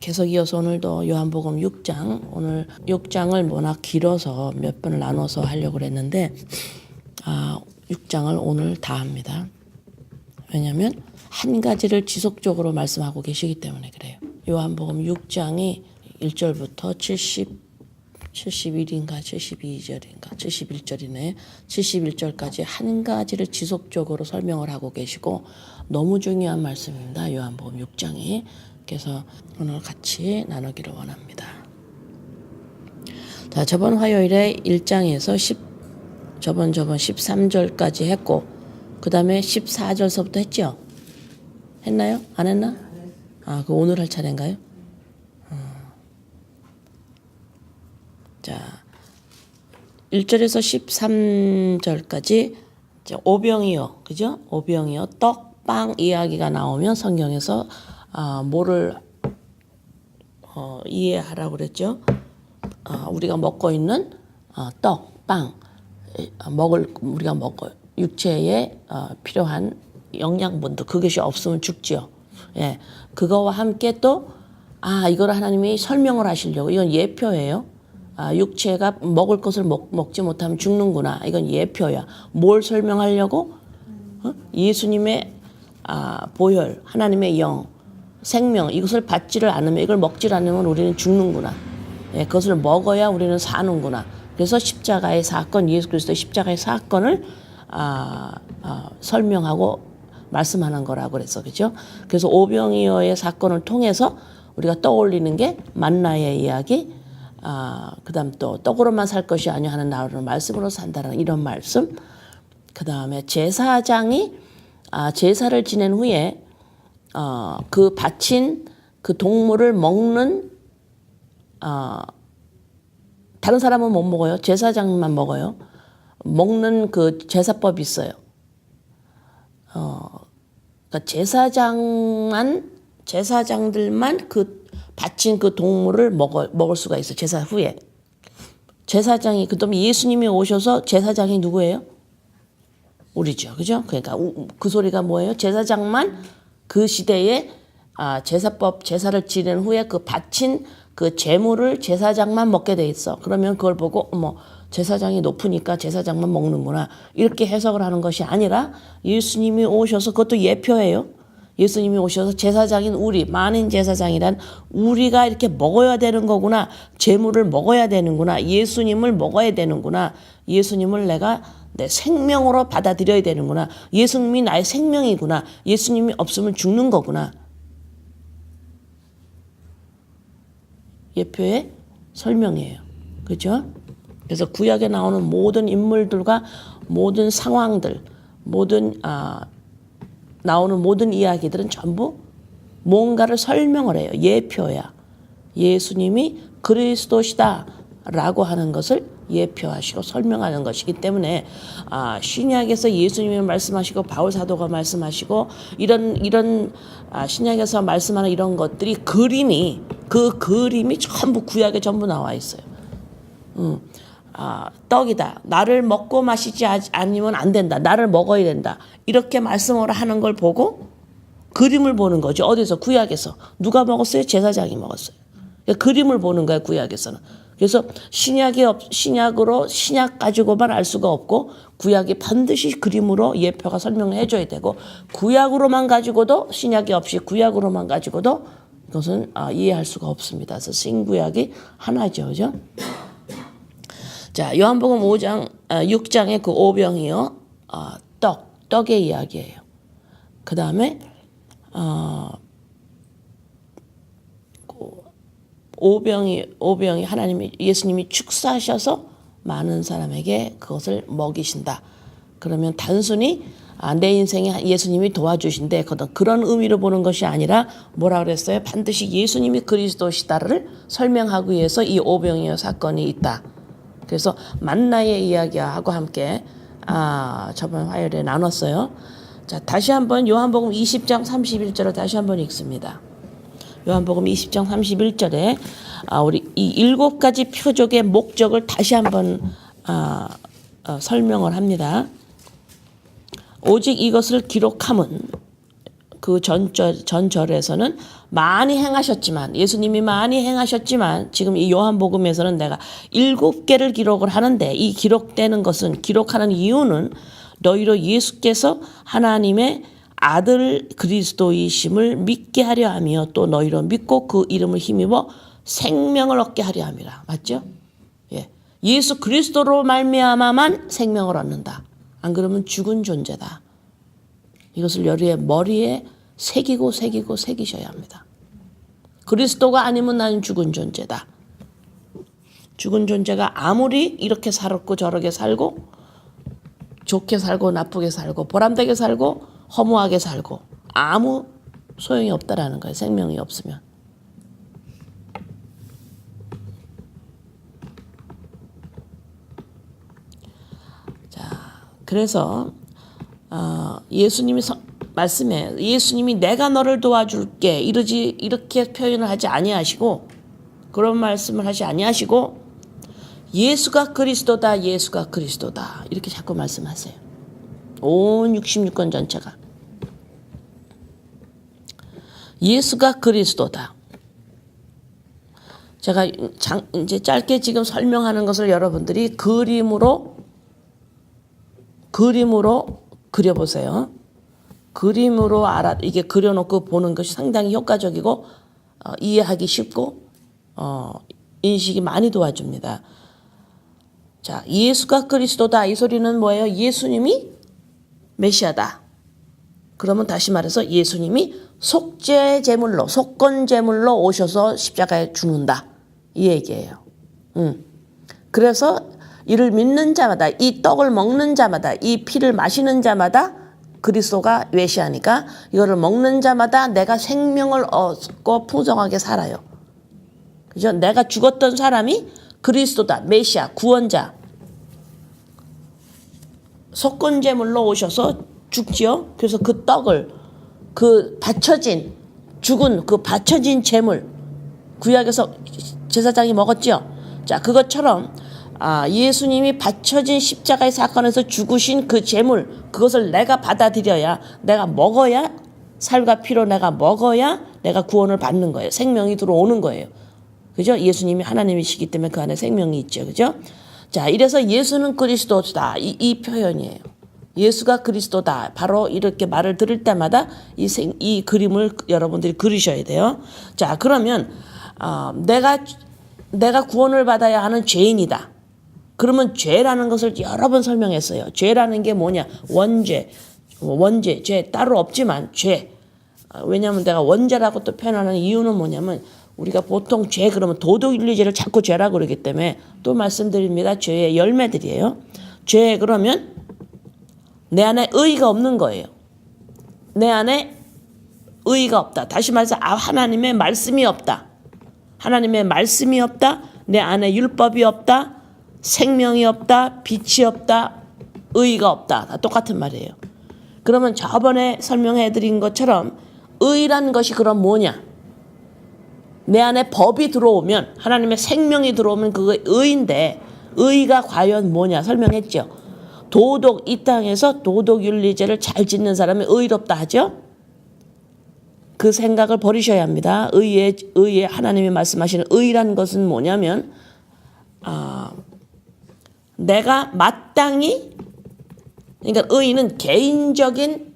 계속 이어서 오늘도 요한복음 6장, 오늘 6장을 워낙 길어서 몇 번을 나눠서 하려고 했는데 6장을 오늘 다 합니다. 왜냐하면 한 가지를 지속적으로 말씀하고 계시기 때문에 그래요. 요한복음 6장이 1절부터 71인가 72절인가 71절이네. 71절까지 한 가지를 지속적으로 설명을 하고 계시고 너무 중요한 말씀입니다. 요한복음 6장이. 그래서 오늘 같이 나누기를 원합니다. 자, 저번 화요일에 1장에서 저번 13절까지 했고 그 다음에 14절서부터 했죠? 했나요? 안 했나? 그 오늘 할 차례인가요? 자, 1절에서 13절까지 오병이어, 그죠? 오병이어 떡빵 이야기가 나오면 성경에서 뭐를 이해하라고 그랬죠? 우리가 먹고 있는 떡, 빵, 우리가 먹고 육체에 필요한 영양분들 그것이 없으면 죽지요. 예, 그거와 함께 또 이거를 하나님이 설명을 하시려고 이건 예표예요. 육체가 먹을 것을 먹지 못하면 죽는구나. 이건 예표야. 뭘 설명하려고? 예수님의 보혈, 하나님의 영, 생명 이것을 받지를 않으면 이걸 먹지를 않으면 우리는 죽는구나. 예, 그것을 먹어야 우리는 사는구나. 그래서 십자가의 사건, 예수 그리스도의 십자가의 사건을 설명하고 말씀하는 거라고 그래서 그죠? 그래서 오병이어의 사건을 통해서 우리가 떠올리는 게 만나의 이야기, 그다음 또 떡으로만 살 것이 아니요 하는 나를 말씀으로 산다는 이런 말씀. 그다음에 제사장이 제사를 지낸 후에 그 바친 그 동물을 먹는 다른 사람은 못 먹어요. 제사장만 먹어요. 먹는 그 제사법이 있어요. 그러니까 제사장들만 그 바친 그 동물을 먹을 수가 있어요. 제사 후에. 제사장이 그다음에 예수님이 오셔서 제사장이 누구예요? 우리죠. 그죠? 그러니까 그 소리가 뭐예요? 제사장만 그 시대에 제사를 지낸 후에 그 바친 그 제물을 제사장만 먹게 돼 있어. 그러면 그걸 보고 제사장이 높으니까 제사장만 먹는구나. 이렇게 해석을 하는 것이 아니라 예수님이 오셔서 그것도 예표예요. 예수님이 오셔서 제사장인 우리, 만인 제사장이란 우리가 이렇게 먹어야 되는 거구나. 제물을 먹어야 되는구나. 예수님을 먹어야 되는구나. 예수님을 내가 내 생명으로 받아들여야 되는구나. 예수님이 나의 생명이구나. 예수님이 없으면 죽는 거구나. 예표의 설명이에요. 그렇죠? 그래서 구약에 나오는 모든 인물들과 모든 상황들, 나오는 모든 이야기들은 전부 뭔가를 설명을 해요. 예표야. 예수님이 그리스도시다 라고 하는 것을 예표하시고 설명하는 것이기 때문에 신약에서 예수님이 말씀하시고 바울 사도가 말씀하시고 이런 신약에서 말씀하는 이런 것들이 그 그림이 전부 구약에 전부 나와 있어요. 떡이다. 나를 먹고 마시지 않으면 안 된다. 나를 먹어야 된다. 이렇게 말씀을 하는 걸 보고 그림을 보는 거죠. 어디서? 구약에서. 누가 먹었어요? 제사장이 먹었어요. 그러니까 그림을 보는 거예요. 구약에서는. 그래서 신약 가지고만 알 수가 없고 구약이 반드시 그림으로 예표가 설명을 해줘야 되고 구약으로만 가지고도 신약이 없이 구약으로만 가지고도 이것은 이해할 수가 없습니다. 그래서 신구약이 하나죠. 그죠? 자, 요한복음 6장의 그 오병이어 떡의 이야기예요. 그 다음에 오병이 예수님이 축사하셔서 많은 사람에게 그것을 먹이신다. 그러면 단순히 내 인생에 예수님이 도와주신대 그런 의미로 보는 것이 아니라 뭐라 그랬어요? 반드시 예수님이 그리스도시다를 설명하기 위해서 이 오병이어 사건이 있다. 그래서 만나의 이야기하고 함께 저번 화요일에 나눴어요. 자, 다시 한번 요한복음 20장 31절을 다시 한번 읽습니다. 요한복음 20장 31절에 우리 이 7가지 표적의 목적을 다시 한번 설명을 합니다. 오직 이것을 기록함은 그 전절에서는 많이 행하셨지만, 예수님이 많이 행하셨지만, 지금 이 요한복음에서는 내가 7개를 기록을 하는데, 이 기록되는 것은, 기록하는 이유는 너희로 예수께서 하나님의 아들 그리스도이심을 믿게 하려 하며, 또 너희로 믿고 그 이름을 힘입어 생명을 얻게 하려 함이라. 맞죠? 예. 예수 그리스도로 말미암아만 생명을 얻는다. 안 그러면 죽은 존재다. 이것을 여러의 머리에 새기셔야 합니다. 그리스도가 아니면 나는 죽은 존재다. 죽은 존재가 아무리 이렇게 살았고 저렇게 살고 좋게 살고 나쁘게 살고 보람되게 살고 허무하게 살고 아무 소용이 없다라는 거예요. 생명이 없으면. 자, 그래서 예수님이 말씀에 예수님이 내가 너를 도와줄게 이렇게 표현을 하지 아니하시고 그런 말씀을 하지 아니하시고 예수가 그리스도다 예수가 그리스도다 이렇게 자꾸 말씀하세요. 온 66권 전체가 예수가 그리스도다. 제가 이제 짧게 지금 설명하는 것을 여러분들이 그림으로 그려보세요. 그림으로 이게 그려놓고 보는 것이 상당히 효과적이고 이해하기 쉽고 인식이 많이 도와줍니다. 자, 예수가 그리스도다 이 소리는 뭐예요? 예수님이 메시아다. 그러면 다시 말해서 예수님이 속건제물로 오셔서 십자가에 죽는다. 이 얘기예요. 그래서 이를 믿는 자마다 이 떡을 먹는 자마다 이 피를 마시는 자마다 그리스도가 메시아니까 이거를 먹는 자마다 내가 생명을 얻고 풍성하게 살아요. 그죠? 내가 죽었던 사람이 그리스도다. 메시아, 구원자. 속건제물로 오셔서 죽지요. 그래서 그 떡을 그 바쳐진 제물 구약에서 제사장이 먹었죠. 자, 그것처럼 예수님이 바쳐진 십자가의 사건에서 죽으신 그 제물 그것을 내가 받아들여야 내가 먹어야 살과 피로 내가 먹어야 내가 구원을 받는 거예요. 생명이 들어오는 거예요. 그죠? 예수님이 하나님이시기 때문에 그 안에 생명이 있죠. 그죠? 자, 이래서 예수는 그리스도다. 이 표현이에요. 예수가 그리스도다. 바로 이렇게 말을 들을 때마다 이 그림을 여러분들이 그리셔야 돼요. 자, 그러면 내가 구원을 받아야 하는 죄인이다. 그러면 죄라는 것을 여러 번 설명했어요. 죄라는 게 뭐냐? 원죄, 죄 따로 없지만 죄. 왜냐하면 내가 원죄라고 또 표현하는 이유는 뭐냐면 우리가 보통 죄 그러면 도덕윤리죄를 자꾸 죄라고 그러기 때문에 또 말씀드립니다. 죄의 열매들이에요. 죄 그러면 내 안에 의의가 없는 거예요. 내 안에 의의가 없다. 다시 말해서 하나님의 말씀이 없다. 하나님의 말씀이 없다. 내 안에 율법이 없다. 생명이 없다. 빛이 없다. 의의가 없다. 다 똑같은 말이에요. 그러면 저번에 설명해드린 것처럼 의의란 것이 그럼 뭐냐? 내 안에 법이 들어오면 하나님의 생명이 들어오면 그거 의인데 의의가 과연 뭐냐 설명했죠. 이 땅에서 도덕윤리죄를 잘 짓는 사람이 의롭다 하죠. 그 생각을 버리셔야 합니다. 의의 하나님이 말씀하시는 의라는 것은 뭐냐면 내가 마땅히 그러니까 의는 개인적인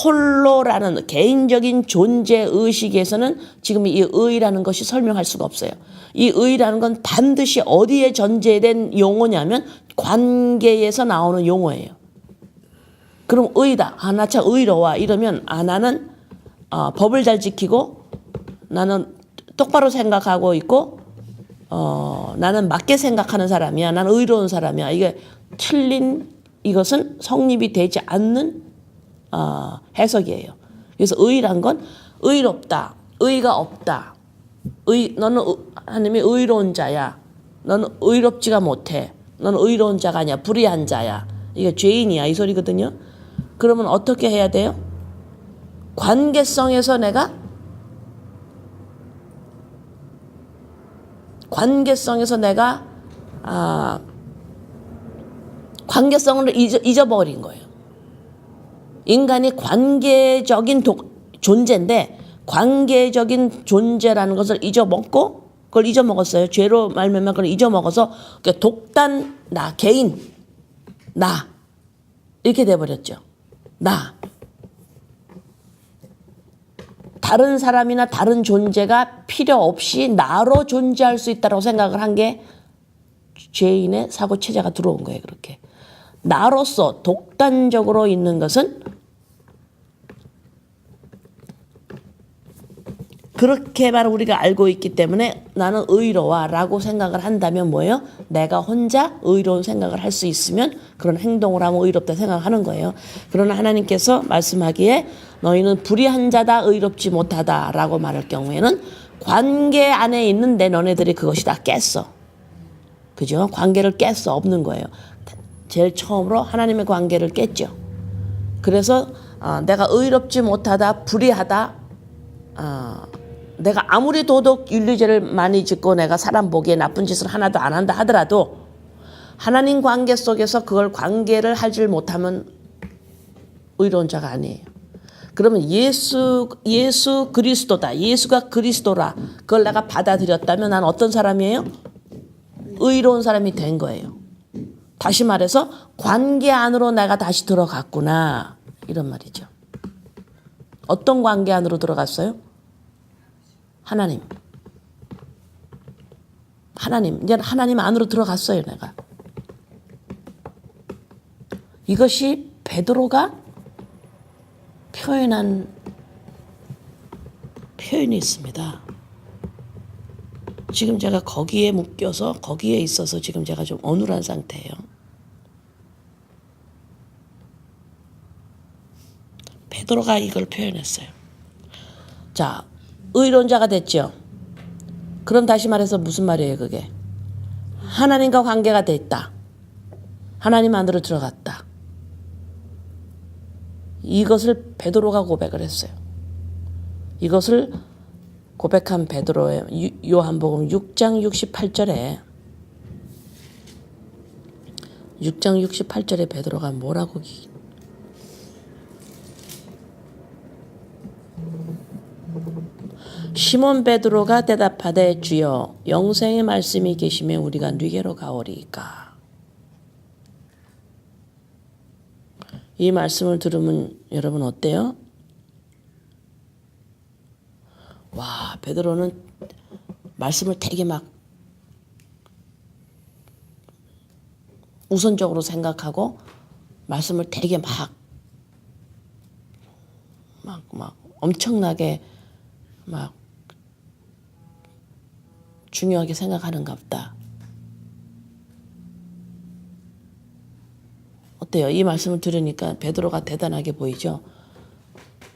홀로라는 개인적인 존재 의식에서는 지금 이 의라는 것이 설명할 수가 없어요. 이 의라는 건 반드시 어디에 전제된 용어냐면 관계에서 나오는 용어예요. 그럼 의다. 나 참 의로워. 이러면 나는 법을 잘 지키고 나는 똑바로 생각하고 있고 나는 맞게 생각하는 사람이야. 나는 의로운 사람이야. 이게 틀린 이것은 성립이 되지 않는 해석이에요. 그래서 의란 건 의롭다. 의가 없다. 너는 하나님이 의로운 자야. 너는 의롭지가 못해. 너는 의로운 자가 아니야. 불의한 자야. 이게 죄인이야. 이 소리거든요. 그러면 어떻게 해야 돼요? 관계성에서 내가 관계성을 잊어버린 거예요. 인간이 관계적인 존재인데 관계적인 존재라는 것을 잊어먹고 그걸 잊어먹었어요. 죄로 말미암아 그걸 잊어먹어서 독단, 나, 개인, 나 이렇게 돼버렸죠. 나. 다른 사람이나 다른 존재가 필요 없이 나로 존재할 수 있다고 생각을 한 게 죄인의 사고체제가 들어온 거예요. 그렇게. 나로서 독단적으로 있는 것은 그렇게만 우리가 알고 있기 때문에 나는 의로워라고 생각을 한다면 뭐예요? 내가 혼자 의로운 생각을 할 수 있으면 그런 행동을 하면 의롭다 생각하는 거예요. 그러나 하나님께서 말씀하기에 너희는 불의한 자다 의롭지 못하다라고 말할 경우에는 관계 안에 있는데 너네들이 그것이 다 깼어. 그죠? 관계를 깼어. 없는 거예요. 제일 처음으로 하나님의 관계를 깼죠. 그래서 내가 의롭지 못하다, 불의하다, 내가 아무리 도덕 윤리죄를 많이 짓고 내가 사람 보기에 나쁜 짓을 하나도 안 한다 하더라도 하나님 관계 속에서 그걸 관계를 하질 못하면 의로운 자가 아니에요. 그러면 예수 그리스도다. 예수가 그리스도라. 그걸 내가 받아들였다면 난 어떤 사람이에요? 의로운 사람이 된 거예요. 다시 말해서 관계 안으로 내가 다시 들어갔구나. 이런 말이죠. 어떤 관계 안으로 들어갔어요? 하나님. 이제 하나님 안으로 들어갔어요, 내가. 이것이 베드로가 표현한 표현이 있습니다. 지금 제가 거기에 묶여서 거기에 있어서 지금 제가 좀 어눌한 상태예요. 베드로가 이걸 표현했어요. 자, 의로운 자가 됐죠. 그럼 다시 말해서 무슨 말이에요, 그게? 하나님과 관계가 됐다. 하나님 안으로 들어갔다. 이것을 베드로가 고백을 했어요. 이것을 고백한 베드로의 요한복음 6장 68절에 베드로가 뭐라고 시몬 베드로가 대답하되 주여 영생의 말씀이 계시면 우리가 네게로 가오리이까. 이 말씀을 들으면 여러분 어때요? 와, 베드로는 말씀을 되게 막 우선적으로 생각하고 말씀을 되게 막 엄청나게 막 중요하게 생각하는가 보다. 어때요? 이 말씀을 들으니까 베드로가 대단하게 보이죠?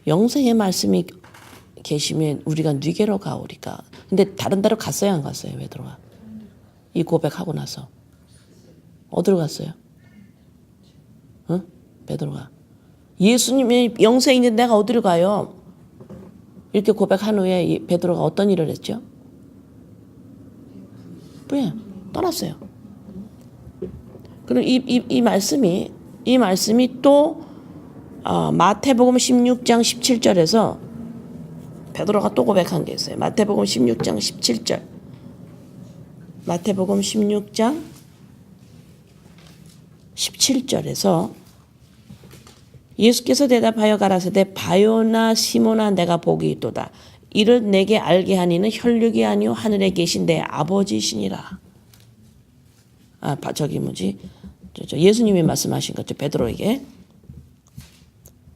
영생의 말씀이 계시면 우리가 네게로 가오리까. 근데 다른 데로 갔어요, 안 갔어요, 베드로가? 이 고백하고 나서 어디로 갔어요? 응? 베드로가 예수님이 영생인데 내가 어디로 가요? 이렇게 고백한 후에 이 베드로가 어떤 일을 했죠? 왜? 떠났어요. 그럼 이 말씀이 또 마태복음 16장 17절에서 베드로가 또 고백한 게 있어요. 마태복음 16장 17절. 마태복음 16장 17절에서 예수께서 대답하여 가라사대 바요나 시몬아 내가 복이 있도다. 이를 내게 알게 하니는 혈육이 아니요 하늘에 계신 내 아버지시니라. 예수님이 말씀하신 거죠. 베드로에게.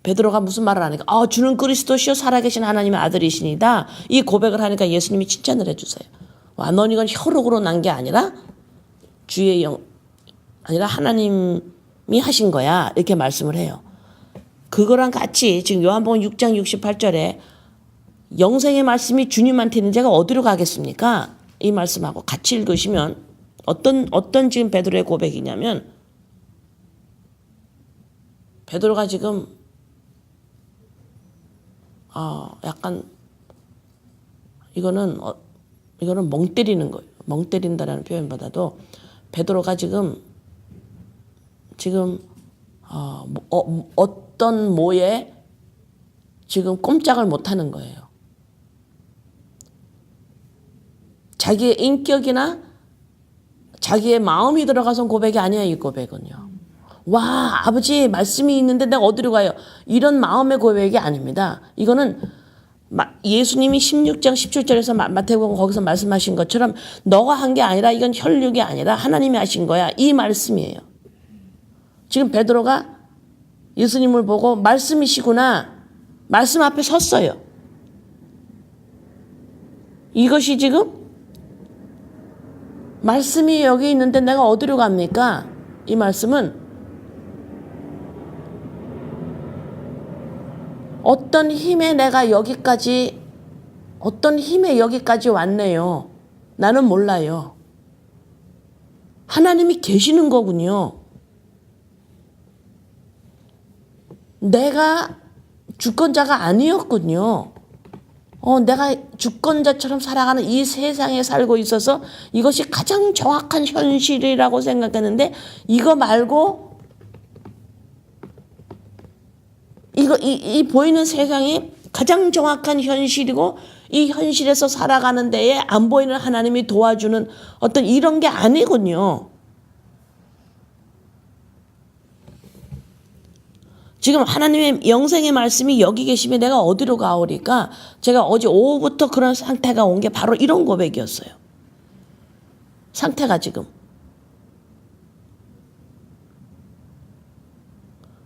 베드로가 무슨 말을 하니까 주는 그리스도시요 살아계신 하나님의 아들이시니다. 이 고백을 하니까 예수님이 칭찬을 해주세요. 넌 이건 혈육으로 난 게 아니라 주의 아니라 하나님이 하신 거야. 이렇게 말씀을 해요. 그거랑 같이 지금 요한복음 6장 68절에 영생의 말씀이 주님한테 있는 자가 어디로 가겠습니까? 이 말씀하고 같이 읽으시면 어떤 지금 베드로의 고백이냐면 베드로가 지금 약간 이거는 멍 때리는 거예요. 멍 때린다라는 표현보다도 베드로가 지금 어떤 뭐에 지금 꼼짝을 못하는 거예요. 자기의 인격이나 자기의 마음이 들어가선 고백이 아니야, 이 고백은요. 와, 아버지 말씀이 있는데 내가 어디로 가요? 이런 마음의 고백이 아닙니다. 이거는 예수님이 16장 17절에서 마태복음 거기서 말씀하신 것처럼 너가 한 게 아니라 이건 혈육이 아니라 하나님이 하신 거야. 이 말씀이에요. 지금 베드로가 예수님을 보고 말씀이시구나. 말씀 앞에 섰어요. 이것이 지금 말씀이 여기 있는데 내가 어디로 갑니까? 이 말씀은 어떤 힘에 여기까지 왔네요. 나는 몰라요. 하나님이 계시는 거군요. 내가 주권자가 아니었군요. 내가 주권자처럼 살아가는 이 세상에 살고 있어서 이것이 가장 정확한 현실이라고 생각했는데 이거 말고 이 보이는 세상이 가장 정확한 현실이고 이 현실에서 살아가는 데에 안 보이는 하나님이 도와주는 어떤 이런 게 아니군요. 지금 하나님의 영생의 말씀이 여기 계시면 내가 어디로 가오리까? 제가 어제 오후부터 그런 상태가 온 게 바로 이런 고백이었어요. 상태가 지금.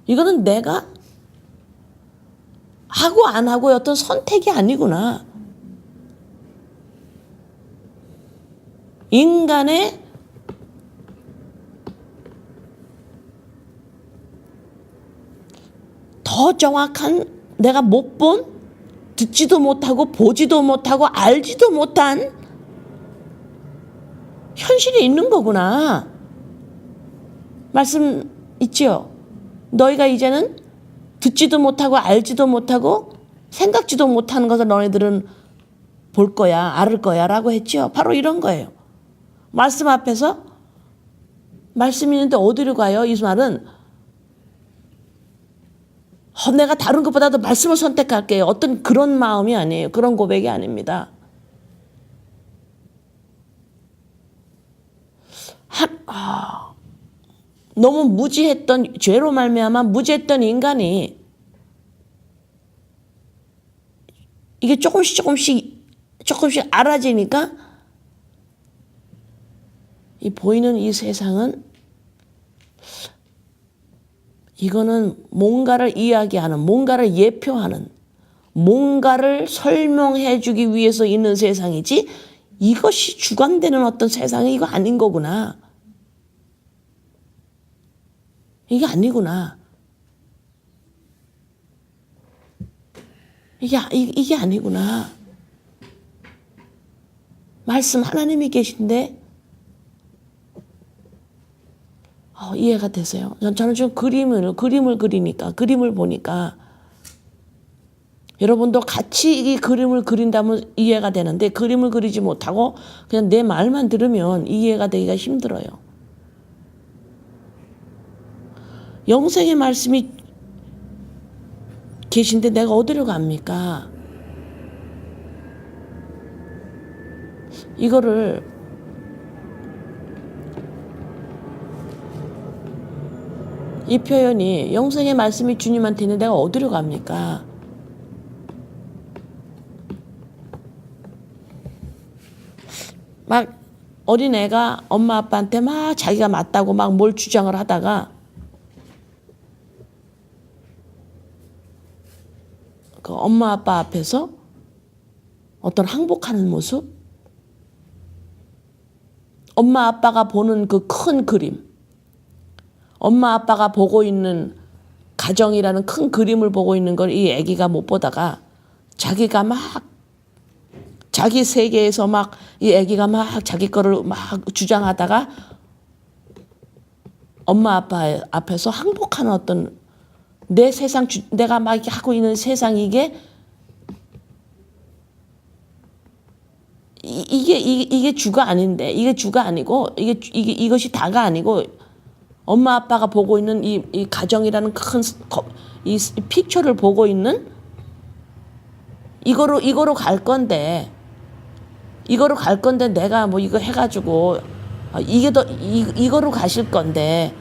이거는 내가 하고 안 하고의 어떤 선택이 아니구나. 인간의 더 정확한 내가 못 본, 듣지도 못하고 보지도 못하고 알지도 못한 현실이 있는 거구나. 말씀 있지요? 너희가 이제는 듣지도 못하고 알지도 못하고 생각지도 못하는 것을 너희들은 볼 거야, 알을 거야 라고 했지요. 바로 이런 거예요. 말씀 앞에서 말씀 있는데 어디로 가요? 이 말은 내가 다른 것보다도 말씀을 선택할게요. 어떤 그런 마음이 아니에요. 그런 고백이 아닙니다. 너무 무지했던 죄로 말미암아 무지했던 인간이 이게 조금씩 알아지니까 이 보이는 이 세상은 이거는 뭔가를 이야기하는, 뭔가를 예표하는, 뭔가를 설명해 주기 위해서 있는 세상이지 이것이 주관되는 어떤 세상이 이거 아닌 거구나. 이게 아니구나. 이게 아니구나. 말씀 하나님이 계신데 이해가 되세요? 저는 지금 그림을 그리니까, 그림을 보니까 여러분도 같이 이 그림을 그린다면 이해가 되는데 그림을 그리지 못하고 그냥 내 말만 들으면 이해가 되기가 힘들어요. 영생의 말씀이 계신데 내가 어디로 갑니까? 이거를 이 표현이 영생의 말씀이 주님한테 있는데 내가 어디로 갑니까? 막 어린애가 엄마 아빠한테 막 자기가 맞다고 막 뭘 주장을 하다가 그 엄마 아빠 앞에서 어떤 항복하는 모습, 엄마 아빠가 보는 그 큰 그림, 엄마 아빠가 보고 있는 가정이라는 큰 그림을 보고 있는 걸 이 아기가 못 보다가 자기가 막 자기 세계에서 막 이 아기가 막 자기 거를 막 주장하다가 엄마 아빠 앞에서 항복하는 어떤 내 세상, 내가 막 하고 있는 세상 이게 주가 아닌데, 이게 주가 아니고, 이것이 다가 아니고, 엄마 아빠가 보고 있는 이 가정이라는 큰 이 픽처를 보고 있는 이거로 갈 건데 내가 뭐 이거 해가지고 이게 더 이거로 가실 건데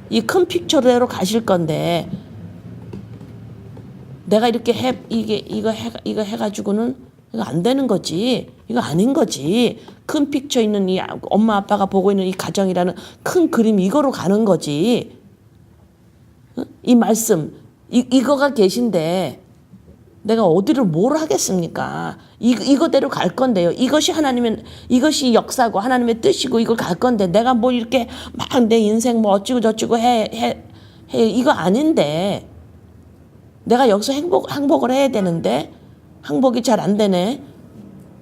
이 큰 픽처대로 가실 건데 내가 이렇게 이거 해가지고는 이거 안 되는 거지. 이거 아닌 거지. 큰 픽처 있는 이 엄마 아빠가 보고 있는 이 가정이라는 큰 그림 이거로 가는 거지. 이 말씀 이거가 계신데 내가 어디를 뭘 하겠습니까? 이거대로 갈 건데요. 이것이 역사고 하나님의 뜻이고 이걸 갈 건데 내가 뭐 이렇게 막 내 인생 뭐 어찌고 저찌고 해 이거 아닌데 내가 여기서 항복을 해야 되는데 항복이 잘 안 되네.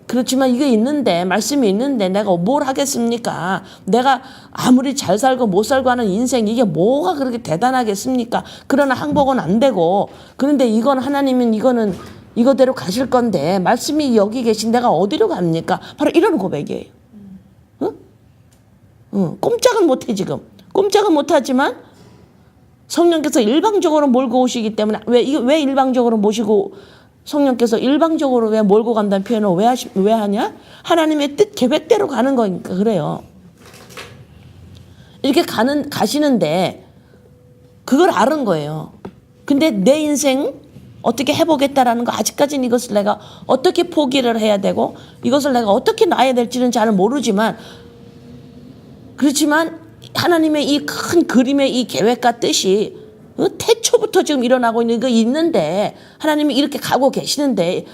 그렇지만 이게 있는데 말씀이 있는데 내가 뭘 하겠습니까? 내가 아무리 잘 살고 못 살고 하는 인생 이게 뭐가 그렇게 대단하겠습니까? 그러나 항복은 안 되고 그런데 하나님은 이거대로 가실 건데 말씀이 여기 계신 내가 어디로 갑니까? 바로 이런 고백이에요. 꼼짝은 못해 지금. 꼼짝은 못하지만 성령께서 일방적으로 몰고 오시기 때문에 왜 일방적으로 모시고 성령께서 일방적으로 왜 몰고 간다는 표현을 왜 하냐? 하나님의 뜻 계획대로 가는 거니까 그래요. 이렇게 가시는데 그걸 아는 거예요. 근데 내 인생 어떻게 해보겠다라는 거 아직까지는 이것을 내가 어떻게 포기를 해야 되고 이것을 내가 어떻게 놔야 될지는 잘 모르지만 그렇지만 하나님의 이 큰 그림의 이 계획과 뜻이 태초부터 지금 일어나고 있는 거 있는데 하나님이 이렇게 가고 계시는데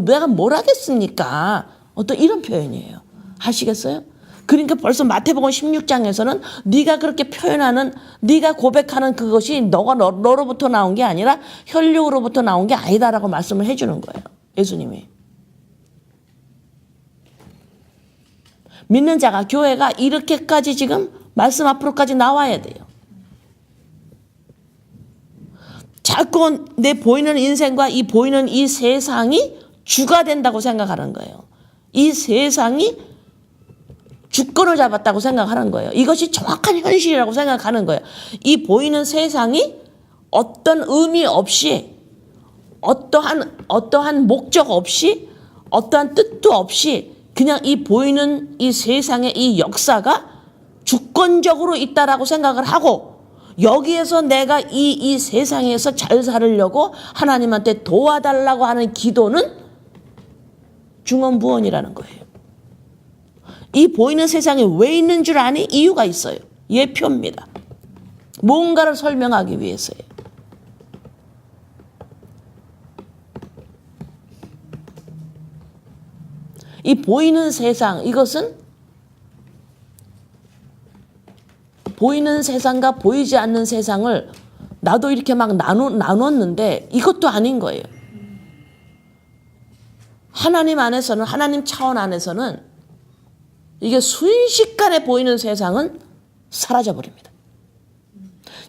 내가 뭘 하겠습니까? 어떤 이런 표현이에요. 아시겠어요? 그러니까 벌써 마태복음 16장에서는 네가 그렇게 표현하는 네가 고백하는 그것이 너로부터 나온 게 아니라 혈육으로부터 나온 게 아니다라고 말씀을 해주는 거예요. 예수님이. 믿는 자가 교회가 이렇게까지 지금 말씀 앞으로까지 나와야 돼요. 자꾸 내 보이는 인생과 이 보이는 이 세상이 주가 된다고 생각하는 거예요. 이 세상이 주권을 잡았다고 생각하는 거예요. 이것이 정확한 현실이라고 생각하는 거예요. 이 보이는 세상이 어떤 의미 없이 어떠한 목적 없이 어떠한 뜻도 없이 그냥 이 보이는 이 세상의 이 역사가 주권적으로 있다라고 생각을 하고 여기에서 내가 이 세상에서 잘 살으려고 하나님한테 도와달라고 하는 기도는 중언부언이라는 거예요. 이 보이는 세상에 왜 있는 줄 아니? 이유가 있어요. 예표입니다. 뭔가를 설명하기 위해서예요. 이 보이는 세상, 이것은 보이는 세상과 보이지 않는 세상을 나도 이렇게 막 나눴는데 이것도 아닌 거예요. 하나님 안에서는, 하나님 차원 안에서는 이게 순식간에 보이는 세상은 사라져버립니다.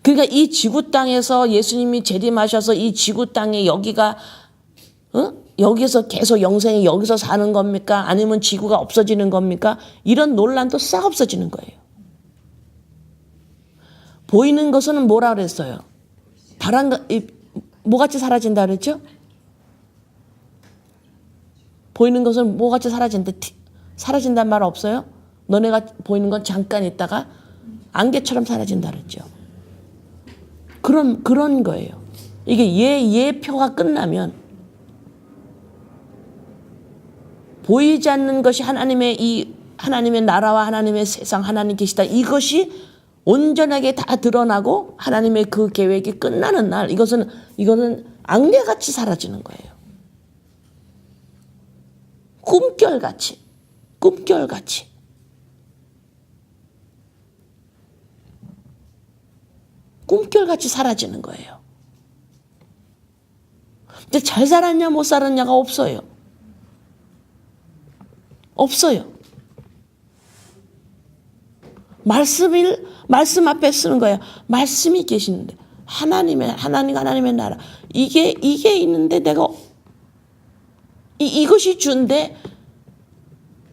그러니까 이 지구 땅에서 예수님이 재림하셔서 이 지구 땅에 여기가 여기서 계속 영생이 여기서 사는 겁니까? 아니면 지구가 없어지는 겁니까? 이런 논란도 싹 없어지는 거예요. 보이는 것은 뭐라 그랬어요? 뭐같이 사라진다 그랬죠? 보이는 것은 뭐같이 사라진다는 말 없어요? 너네가 보이는 건 잠깐 있다가 안개처럼 사라진다 그랬죠. 그런 거예요. 이게 예표가 끝나면 보이지 않는 것이 하나님의 나라와 하나님의 세상, 하나님 계시다. 이것이 온전하게 다 드러나고 하나님의 그 계획이 끝나는 날 이거는 안개같이 사라지는 거예요. 꿈결같이 사라지는 거예요. 근데 잘 살았냐 못 살았냐가 없어요. 말씀 앞에 쓰는 거예요. 말씀이 계시는데 하나님의 나라 이게 있는데 내가 이것이 주인데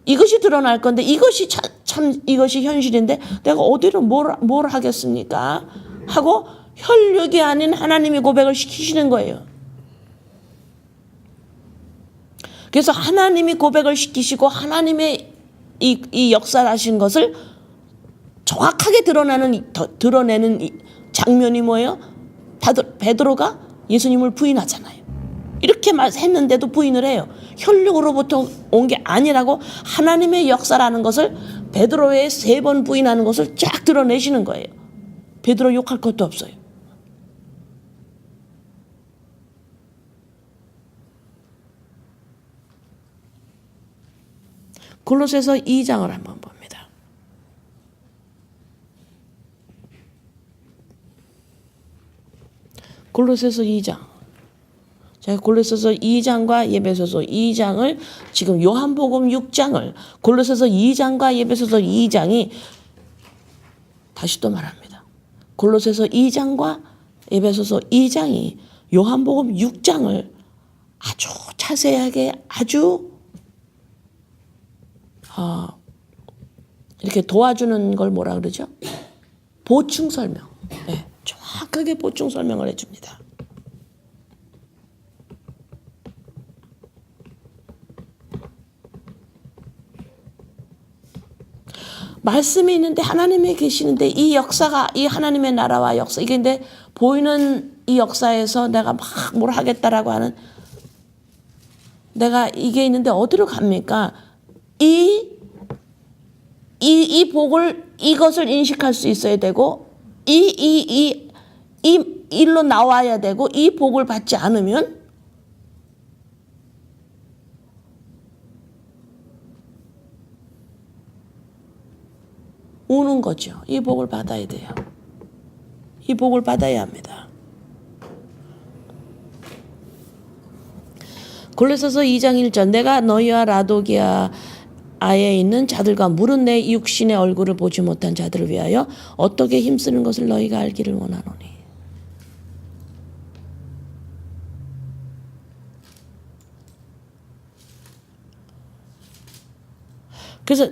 이것이 드러날 건데 이것이 참 이것이 현실인데 내가 어디로 뭘 하겠습니까? 하고 혈육이 아닌 하나님이 고백을 시키시는 거예요. 그래서 하나님이 고백을 시키시고 하나님의 이 역사하신 것을 정확하게 드러내는 장면이 뭐예요? 베드로가 예수님을 부인하잖아요. 이렇게 했는데도 부인을 해요. 혈육으로부터 온 게 아니라고 하나님의 역사라는 것을 베드로의 3번 부인하는 것을 쫙 드러내시는 거예요. 베드로 욕할 것도 없어요. 골로새서 2장을 한번 봅니다. 골로새서 2장. 제가 골로새서 2장과 에베소서 2장을 지금 요한복음 6장을 골로새서 2장과 에베소서 2장이 다시 또 말합니다. 골로새서 2장과 에베소서 2장이 요한복음 6장을 아주 자세하게 아주 이렇게 도와주는 걸 뭐라 그러죠? 보충 설명. 네, 정확하게 보충 설명을 해줍니다. 말씀이 있는데 하나님이 계시는데 이 역사가 이 하나님의 나라와 역사 이게 근데 보이는 이 역사에서 내가 막 뭘 하겠다라고 하는 내가 이게 있는데 어디로 갑니까? 이 복을 이것을 인식할 수 있어야 되고 이 일로 나와야 되고 이 복을 받지 않으면 우는 거죠. 이 복을 받아야 돼요. 이 복을 받아야 합니다. 골로새서 2장 1절 내가 너희와 라도기아에 있는 자들과 물은 내 육신의 얼굴을 보지 못한 자들을 위하여 어떻게 힘쓰는 것을 너희가 알기를 원하노니. 그래서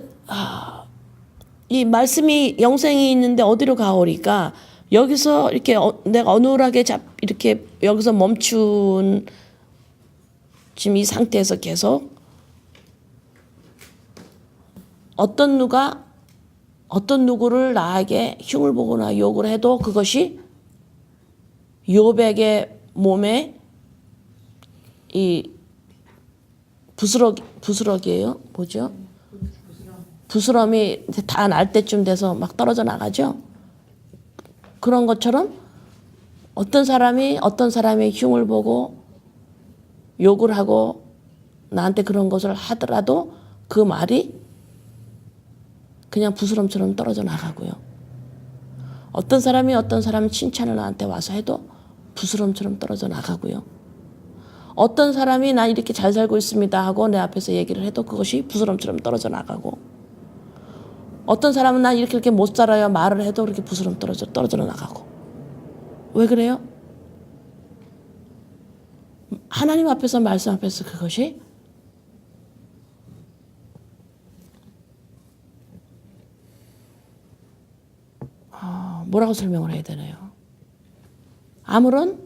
이 말씀이 영생이 있는데 어디로 가오리까? 여기서 이렇게 내가 어눌하게 이렇게 여기서 멈춘 지금 이 상태에서 계속 어떤 누구를 나에게 흉을 보거나 욕을 해도 그것이 욥에게 몸에 이 부스럭이에요. 뭐죠? 부스럼이 다 날 때쯤 돼서 막 떨어져 나가죠. 그런 것처럼 어떤 사람의 흉을 보고 욕을 하고 나한테 그런 것을 하더라도 그 말이 그냥 부스럼처럼 떨어져 나가고요. 어떤 사람 칭찬을 나한테 와서 해도 부스럼처럼 떨어져 나가고요. 어떤 사람이 나 이렇게 잘 살고 있습니다 하고 내 앞에서 얘기를 해도 그것이 부스럼처럼 떨어져 나가고 어떤 사람은 난 이렇게 못 살아요 말을 해도 그렇게 부스럼 떨어져 나가고. 왜 그래요? 하나님 앞에서 말씀 앞에서 그것이 뭐라고 설명을 해야 되나요? 아무런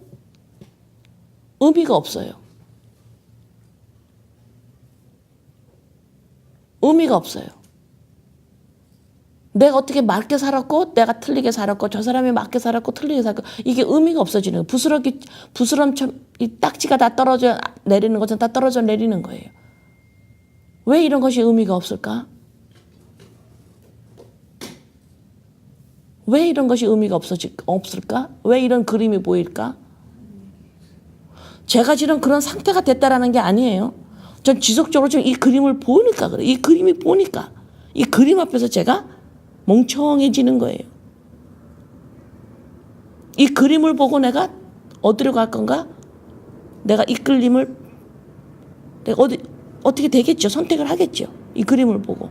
의미가 없어요. 의미가 없어요. 내가 어떻게 맞게 살았고 내가 틀리게 살았고 저 사람이 맞게 살았고 틀리게 살았고 이게 의미가 없어지는 거예요. 부스럼처럼 이 딱지가 다 떨어져 내리는 것은 다 떨어져 내리는 거예요. 왜 이런 것이 의미가 없을까? 왜 이런 것이 의미가 없을까? 왜 이런 그림이 보일까? 제가 지금 그런 상태가 됐다라는 게 아니에요. 전 지속적으로 지금 이 그림을 보니까 그래요. 이 그림이 보니까 이 그림 앞에서 제가 멍청해지는 거예요. 이 그림을 보고 내가 어디로 갈 건가? 내가 이끌림을 내가 어떻게 되겠죠? 선택을 하겠죠. 이 그림을 보고.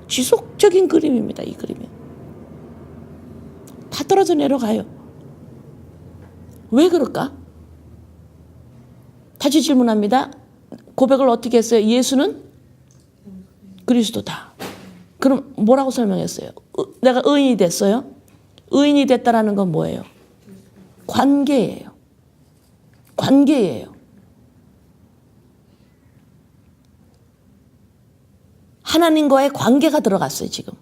지속적인 그림입니다. 이 그림이. 다 떨어져 내려가요. 왜 그럴까? 다시 질문합니다. 고백을 어떻게 했어요? 예수는 그리스도다. 그럼 뭐라고 설명했어요? 내가 의인이 됐어요? 의인이 됐다라는 건 뭐예요? 관계예요. 관계예요. 하나님과의 관계가 들어갔어요, 지금.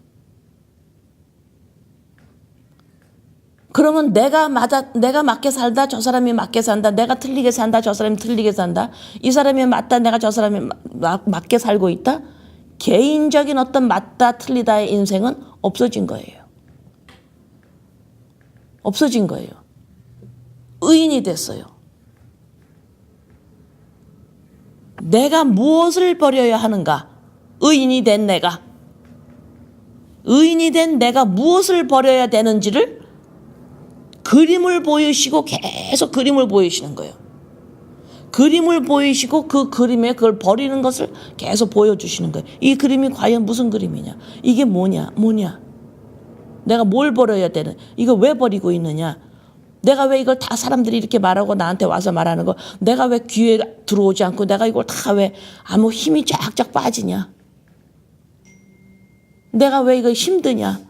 그러면 내가 맞게 살다, 저 사람이 맞게 산다. 내가 틀리게 산다, 저 사람이 틀리게 산다. 이 사람이 맞다, 내가 저 사람이 맞게 살고 있다. 개인적인 어떤 맞다, 틀리다의 인생은 없어진 거예요. 없어진 거예요. 의인이 됐어요. 내가 무엇을 버려야 하는가? 의인이 된 내가. 의인이 된 내가 무엇을 버려야 되는지를 그림을 보이시고 계속 그림을 보이시는 거예요. 그림을 보이시고 그 그림에 그걸 버리는 것을 계속 보여주시는 거예요. 이 그림이 과연 무슨 그림이냐? 이게 뭐냐? 내가 뭘 버려야 되는? 이거 왜 버리고 있느냐? 내가 왜 이걸 다 사람들이 이렇게 말하고 나한테 와서 말하는 거 내가 왜 귀에 들어오지 않고 내가 이걸 다 왜 아무 힘이 쫙쫙 빠지냐? 내가 왜 이거 힘드냐?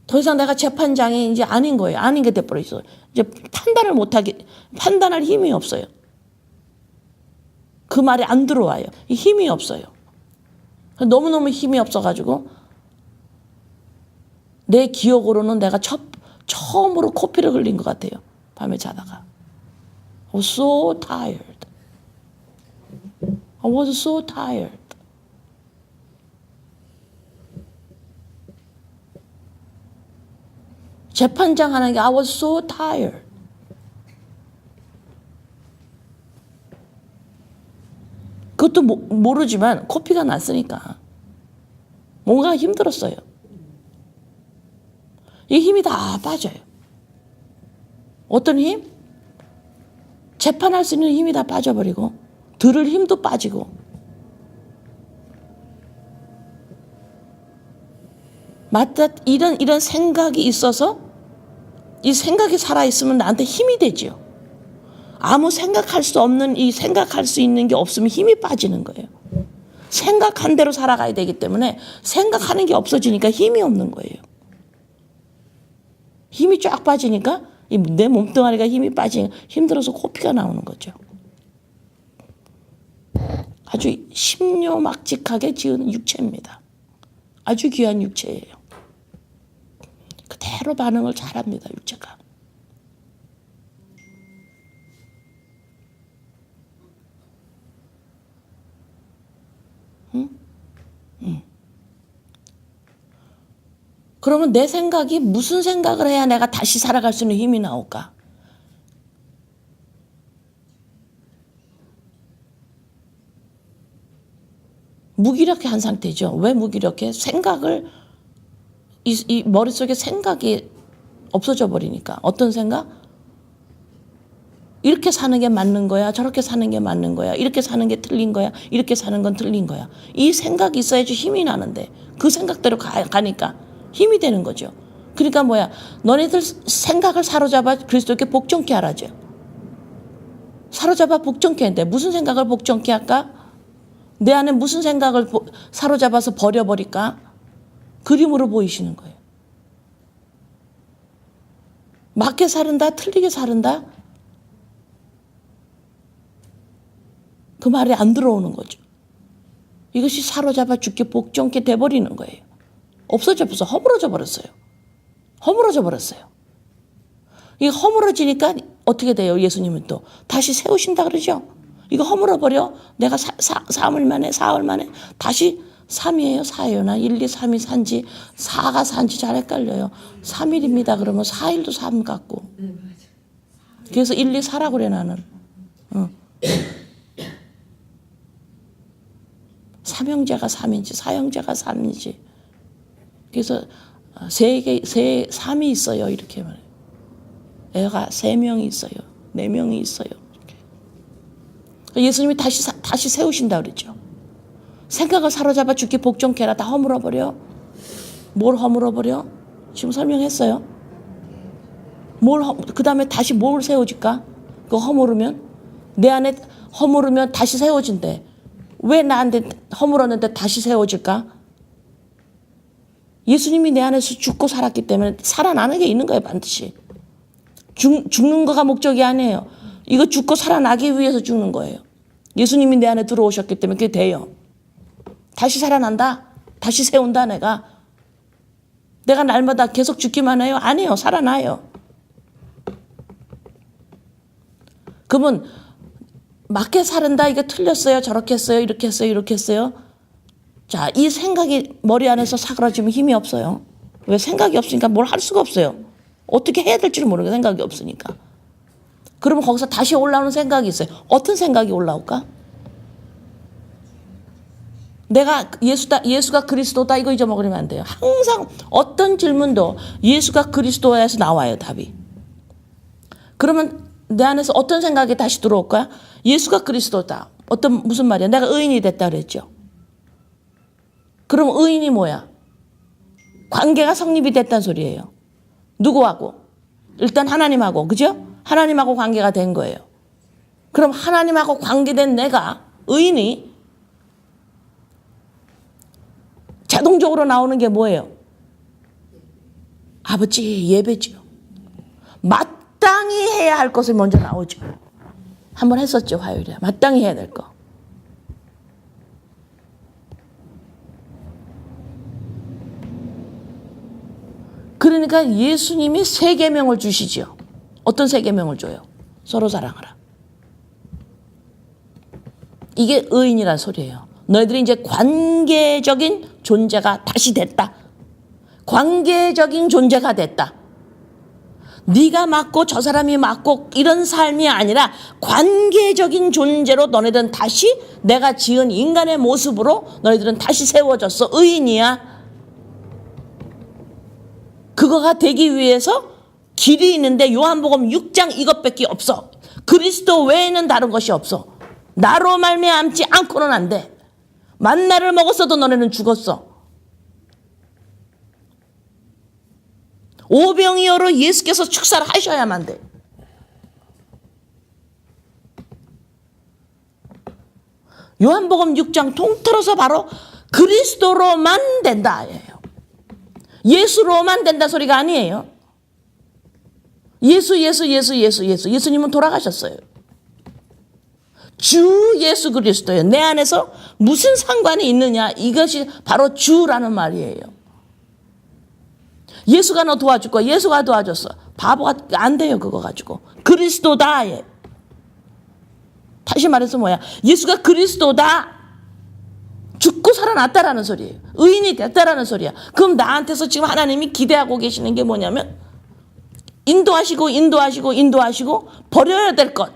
더 이상 내가 재판장이 이제 아닌 거예요. 아닌 게 돼버려 있어요. 이제 판단할 힘이 없어요. 그 말이 안 들어와요. 힘이 없어요. 너무너무 힘이 없어가지고 내 기억으로는 내가 처음으로 코피를 흘린 것 같아요. 밤에 자다가. I was so tired. I was so tired. 재판장 하는 게 I was so tired. 그것도 모르지만 코피가 났으니까 뭔가 힘들었어요. 이 힘이 다 빠져요. 어떤 힘? 재판할 수 있는 힘이 다 빠져버리고 들을 힘도 빠지고 맞다 이런 생각이 있어서 이 생각이 살아있으면 나한테 힘이 되지요. 아무 생각할 수 없는 이 생각할 수 있는 게 없으면 힘이 빠지는 거예요. 생각한 대로 살아가야 되기 때문에 생각하는 게 없어지니까 힘이 없는 거예요. 힘이 쫙 빠지니까 내 몸뚱아리가 힘이 빠지니까 힘들어서 코피가 나오는 거죠. 아주 심요막직하게 지은 육체입니다. 아주 귀한 육체예요. 그대로 반응을 잘합니다, 육체가. 그러면 내 생각이 무슨 생각을 해야 내가 다시 살아갈 수 있는 힘이 나올까? 무기력해 한 상태죠. 왜 무기력해? 생각을 이 머릿속에 생각이 없어져 버리니까. 어떤 생각? 이렇게 사는 게 맞는 거야. 저렇게 사는 게 맞는 거야. 이렇게 사는 게 틀린 거야. 이렇게 사는 건 틀린 거야. 이 생각이 있어야지 힘이 나는데 그 생각대로 가니까 힘이 되는 거죠. 그러니까 뭐야? 너네들 생각을 사로잡아 그리스도께 복종케 하라죠. 사로잡아 복종케 하는데 무슨 생각을 복종케 할까? 내 안에 무슨 생각을 사로잡아서 버려버릴까? 그림으로 보이시는 거예요. 맞게 사른다, 틀리게 사른다? 그 말이 안 들어오는 거죠. 이것이 사로잡아 죽게 복종케 돼버리는 거예요. 없어져 버려서 허물어져 버렸어요. 허물어져 버렸어요. 이게 허물어지니까 어떻게 돼요? 예수님은 또 다시 세우신다 그러죠. 이거 허물어버려. 내가 사흘 만에 다시 3이에요? 4예요? 나 1, 2, 3이 산지 4가 산지 잘 헷갈려요. 3일입니다. 그러면 4일도 3 같고. 그래서 1, 2, 4라고 그래 나는. 삼형제가 3인지 사형제가 3인지. 그래서 3이 있어요. 이렇게 말해요. 애가 3명이 있어요. 4명이 있어요. 이렇게. 예수님이 다시 세우신다 그랬죠. 생각을 사로잡아 죽게 복종케 해라. 다 허물어버려. 뭘 허물어버려? 지금 설명했어요. 그 다음에 다시 뭘 세워질까? 그거 허물으면? 내 안에 허물으면 다시 세워진대. 왜 나한테 허물었는데 다시 세워질까? 예수님이 내 안에서 죽고 살았기 때문에 살아나는 게 있는 거예요, 반드시. 죽는 거가 목적이 아니에요. 이거 죽고 살아나기 위해서 죽는 거예요. 예수님이 내 안에 들어오셨기 때문에 그게 돼요. 다시 살아난다? 다시 세운다, 내가. 내가 날마다 계속 죽기만 해요? 아니에요. 살아나요. 그러면 맞게 살은다, 이게 틀렸어요, 저렇게 했어요, 이렇게 했어요, 이렇게 했어요. 자, 이 생각이 머리 안에서 사그라지면 힘이 없어요. 왜? 생각이 없으니까 뭘 할 수가 없어요. 어떻게 해야 될지를 모르는 생각이 없으니까. 그러면 거기서 다시 올라오는 생각이 있어요. 어떤 생각이 올라올까? 내가 예수가 그리스도다, 이거 잊어먹으면 안 돼요. 항상 어떤 질문도 예수가 그리스도에서 나와요, 답이. 그러면 내 안에서 어떤 생각이 다시 들어올 거야? 예수가 그리스도다. 무슨 말이야? 내가 의인이 됐다 그랬죠. 그럼 의인이 뭐야? 관계가 성립이 됐다는 소리예요. 누구하고? 일단 하나님하고, 그죠? 하나님하고 관계가 된 거예요. 그럼 하나님하고 관계된 내가, 의인이 자동적으로 나오는 게 뭐예요? 아버지 예배죠. 마땅히 해야 할 것을 먼저 나오죠. 한번 했었죠, 화요일에. 마땅히 해야 될 거. 그러니까 예수님이 세 계명을 주시죠. 어떤 세 계명을 줘요? 서로 사랑하라. 이게 의인이란 소리예요. 너희들이 이제 관계적인 존재가 다시 됐다. 관계적인 존재가 됐다. 네가 맞고 저 사람이 맞고 이런 삶이 아니라 관계적인 존재로 너네들은 다시 내가 지은 인간의 모습으로 너희들은 다시 세워졌어. 의인이야. 그거가 되기 위해서 길이 있는데 요한복음 6장 이것밖에 없어. 그리스도 외에는 다른 것이 없어. 나로 말미암지 않고는 안 돼. 만나를 먹었어도 너네는 죽었어. 오병이어로 예수께서 축사를 하셔야만 돼. 요한복음 6장 통틀어서 바로 그리스도로만 된다. 예수로만 된다 소리가 아니에요. 예수님은 돌아가셨어요. 주 예수 그리스도예요. 내 안에서 무슨 상관이 있느냐, 이것이 바로 주라는 말이에요. 예수가 너 도와줄 거야. 예수가 도와줬어. 바보가 안 돼요, 그거 가지고. 그리스도다. 다시 말해서 뭐야? 예수가 그리스도다. 죽고 살아났다라는 소리예요. 의인이 됐다라는 소리야. 그럼 나한테서 지금 하나님이 기대하고 계시는 게 뭐냐면 인도하시고 버려야 될 것.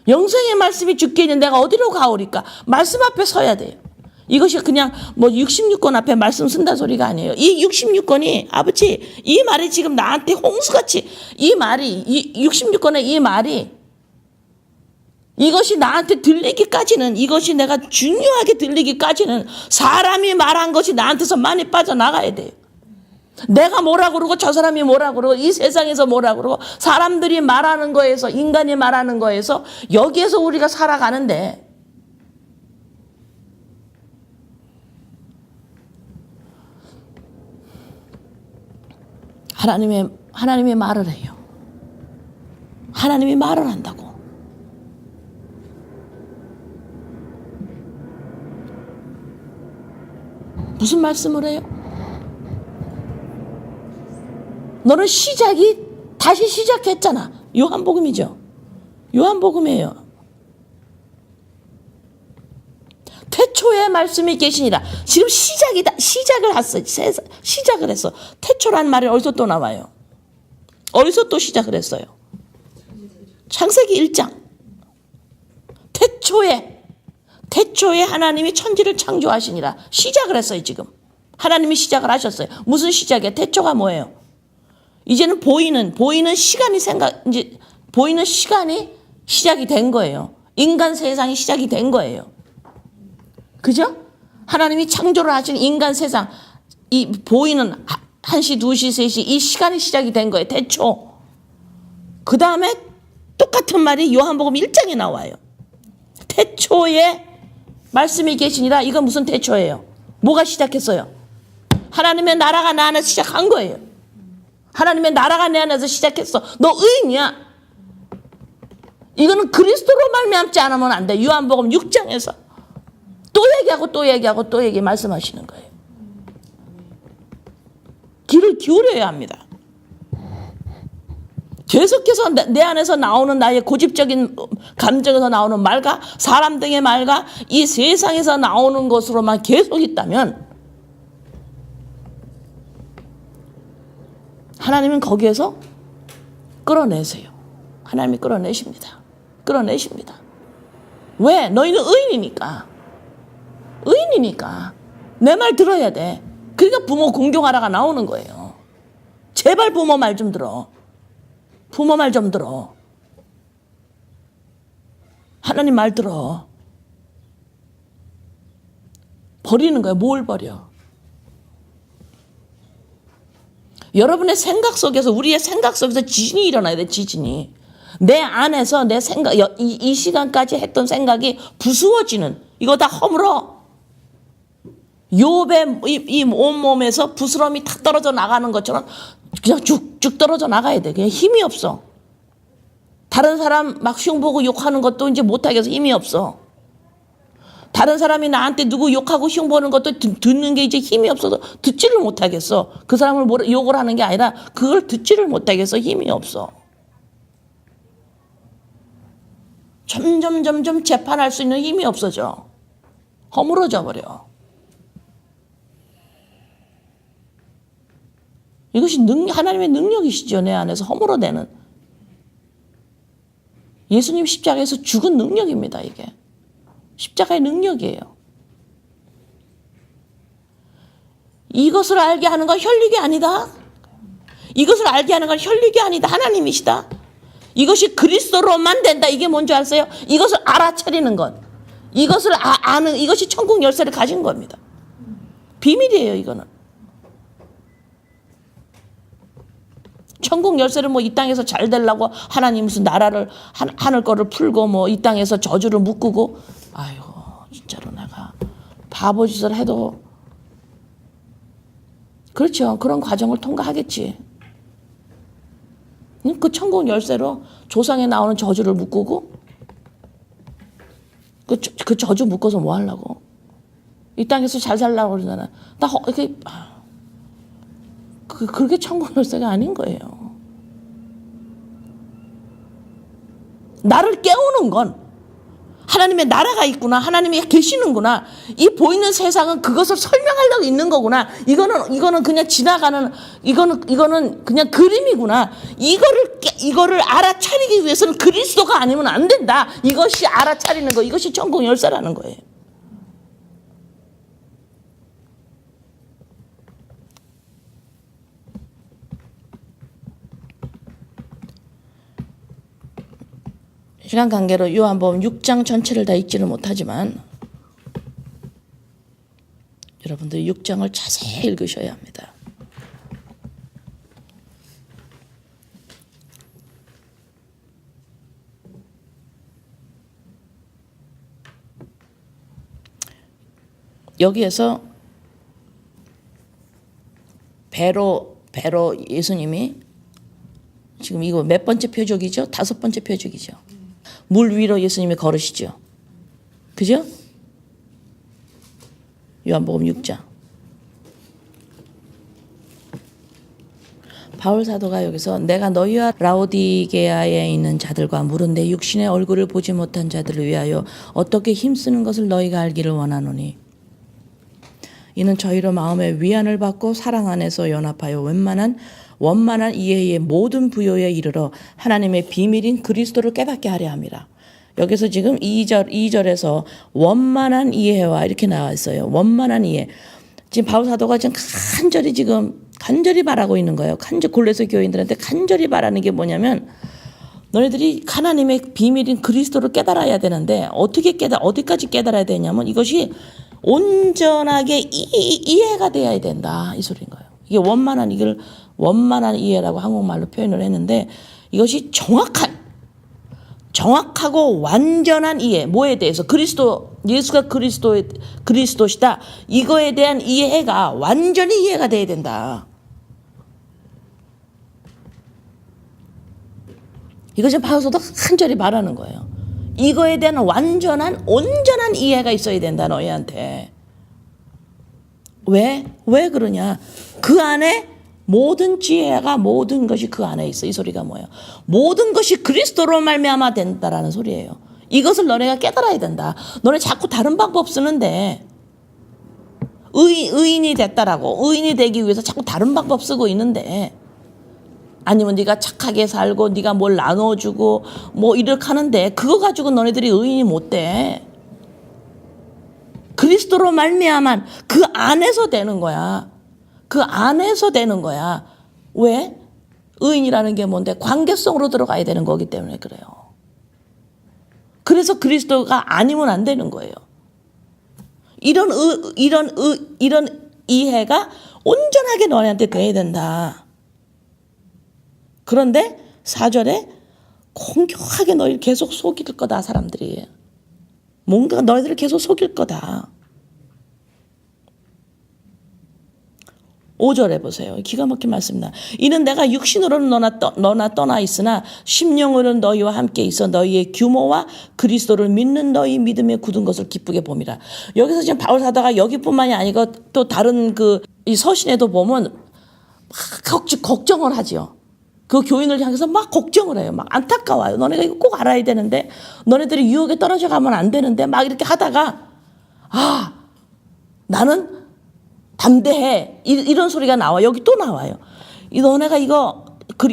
영생의 말씀이 죽게 있는 내가 어디로 가오리까? 말씀 앞에 서야 돼요. 이것이 그냥 66권 앞에 말씀 쓴다 소리가 아니에요. 이 66권이 아버지, 이 말이 지금 나한테 홍수같이, 이 66권의 이 말이 이것이 나한테 들리기까지는, 이것이 내가 중요하게 들리기까지는 사람이 말한 것이 나한테서 많이 빠져나가야 돼요. 내가 뭐라 그러고 저 사람이 뭐라 그러고 이 세상에서 뭐라 그러고 사람들이 말하는 거에서, 인간이 말하는 거에서 여기에서 우리가 살아가는데, 하나님의 말을 해요. 하나님이 말을 한다고. 무슨 말씀을 해요? 너는 다시 시작했잖아. 요한복음이죠. 요한복음이에요. 태초에 말씀이 계시니라. 지금 시작을 했어. 태초란 말이 어디서 또 나와요? 어디서 또 시작을 했어요? 창세기 1장. 태초에 하나님이 천지를 창조하시니라. 시작을 했어요, 지금. 하나님이 시작을 하셨어요. 무슨 시작이에요? 태초가 뭐예요? 이제는 보이는 시간이 보이는 시간이 시작이 된 거예요. 인간 세상이 시작이 된 거예요. 그죠? 하나님이 창조를 하신 인간 세상, 이 보이는 1시, 2시, 3시 이 시간이 시작이 된 거예요. 태초. 그 다음에 똑같은 말이 요한복음 1장에 나와요. 태초에 말씀이 계시니라. 이건 무슨 태초예요? 뭐가 시작했어요? 하나님의 나라가 내 안에서 시작한 거예요. 하나님의 나라가 내 안에서 시작했어. 너 의인이야. 이거는 그리스도로 말미암지 않으면 안 돼. 요한복음 6장에서 또 얘기하고 또 얘기하고 또 얘기 말씀하시는 거예요. 귀를 기울여야 합니다. 계속해서 내 안에서 나오는 나의 고집적인 감정에서 나오는 말과 사람 등의 말과 이 세상에서 나오는 것으로만 계속 있다면 하나님은 거기에서 끌어내세요. 하나님이 끌어내십니다. 끌어내십니다. 왜? 너희는 의인이니까. 의인이니까. 내 말 들어야 돼. 그러니까 부모 공경하라가 나오는 거예요. 제발 부모 말 좀 들어. 부모 말 좀 들어. 하나님 말 들어. 버리는 거야. 뭘 버려? 여러분의 생각 속에서, 우리의 생각 속에서 지진이 일어나야 돼. 지진이. 내 안에서 내 생각, 이 시간까지 했던 생각이 부수어지는, 이거 다 허물어. 욥의 이 온몸에서 부스럼이 탁 떨어져 나가는 것처럼 그냥 쭉쭉 떨어져 나가야 돼. 그냥 힘이 없어. 다른 사람 막 흉보고 욕하는 것도 이제 못하겠어. 힘이 없어. 다른 사람이 나한테 누구 욕하고 흉보는 것도 듣는 게 이제 힘이 없어서 듣지를 못하겠어. 그 사람을 욕을 하는 게 아니라 그걸 듣지를 못하겠어. 힘이 없어. 점점 재판할 수 있는 힘이 없어져. 허물어져 버려. 이것이 하나님의 능력이시죠. 내 안에서 허물어내는. 예수님 십자가에서 죽은 능력입니다. 이게. 십자가의 능력이에요. 이것을 알게 하는 건 혈육이 아니다. 이것을 알게 하는 건 혈육이 아니다. 하나님이시다. 이것이 그리스도로만 된다. 이게 뭔지 아세요? 이것을 알아차리는 것. 이것을 아는, 이것이 천국 열쇠를 가진 겁니다. 비밀이에요. 이거는. 천국 열쇠를 뭐 이 땅에서 잘 되려고 하나님 무슨 나라를 하늘 거를 풀고 뭐 이 땅에서 저주를 묶고, 아이고 진짜로 내가 바보짓을 해도 그렇죠. 그런 과정을 통과하겠지. 그 천국 열쇠로 조상에 나오는 저주를 묶고 그 저주 묶어서 뭐 하려고? 이 땅에서 잘 살려고 그러잖아. 이렇게 그게 천국 열쇠가 아닌 거예요. 나를 깨우는 건 하나님의 나라가 있구나. 하나님이 계시는구나. 이 보이는 세상은 그것을 설명하려고 있는 거구나. 이거는 그냥 지나가는, 이거는 그냥 그림이구나. 이거를 알아차리기 위해서는 그리스도가 아니면 안 된다. 이것이 알아차리는 거. 이것이 천국 열쇠라는 거예요. 시간 관계로 요한복음 6장 전체를 다 읽지는 못하지만 여러분들 6장을 자세히 읽으셔야 합니다. 여기에서 배로 예수님이 지금 이거 몇 번째 표적이죠? 5번째 표적이죠. 물 위로 예수님이 걸으시죠. 그죠? 요한복음 6장. 바울 사도가 여기서 내가 너희와 라오디게아에 있는 자들과 물은 내 육신의 얼굴을 보지 못한 자들을 위하여 어떻게 힘쓰는 것을 너희가 알기를 원하노니 이는 저희로 마음의 위안을 받고 사랑 안에서 연합하여 원만한 이해의 모든 부요에 이르러 하나님의 비밀인 그리스도를 깨닫게 하려 함이라. 여기서 지금 2절에서 원만한 이해와 이렇게 나와 있어요. 원만한 이해. 지금 바울 사도가 지금 간절히 바라고 있는 거예요. 골로새 교인들한테 간절히 바라는 게 뭐냐면 너희들이 하나님의 비밀인 그리스도를 깨달아야 되는데 어디까지 깨달아야 되냐면 이것이 온전하게 이해가 되어야 된다. 이 소리인 거예요. 이게 원만한 이해라고 한국말로 표현을 했는데 이것이 정확하고 완전한 이해. 뭐에 대해서? 예수가 그리스도시다. 이거에 대한 이해가 완전히 이해가 돼야 된다. 이것이 바울서도 간절히 말하는 거예요. 이거에 대한 온전한 이해가 있어야 된다, 너희한테. 왜 그러냐? 그 안에 모든 지혜가 모든 것이 그 안에 있어. 이 소리가 뭐예요? 모든 것이 그리스도로 말미암아 된다라는 소리예요. 이것을 너네가 깨달아야 된다. 너네 자꾸 다른 방법 쓰는데 의인이 됐다라고 의인이 되기 위해서 자꾸 다른 방법 쓰고 있는데 아니면 네가 착하게 살고 네가 뭘 나눠주고 뭐 이렇게 하는데 그거 가지고 너네들이 의인이 못 돼. 그리스도로 말미암아 그 안에서 되는 거야. 그 안에서 되는 거야. 왜? 의인이라는 게 뭔데? 관계성으로 들어가야 되는 거기 때문에 그래요. 그래서 그리스도가 아니면 안 되는 거예요. 이런 이해가 온전하게 너희한테 돼야 된다. 그런데 4절에 공격하게 너희를 계속 속일 거다, 사람들이. 뭔가 너희들을 계속 속일 거다. 5절에 보세요. 기가 막힌 말씀이다. 이는 내가 육신으로는 너나 떠나 있으나 심령으로는 너희와 함께 있어 너희의 규모와 그리스도를 믿는 너희 믿음에 굳은 것을 기쁘게 봄이라. 여기서 지금 바울 사도가 여기뿐만이 아니고 또 다른 이 서신에도 보면 막 걱정을 하지요. 그 교인을 향해서 막 걱정을 해요. 막 안타까워요. 너네가 이거 꼭 알아야 되는데, 너네들이 유혹에 떨어져 가면 안 되는데, 막 이렇게 하다가, 나는 담대해. 이런 소리가 나와. 여기 또 나와요. 너네가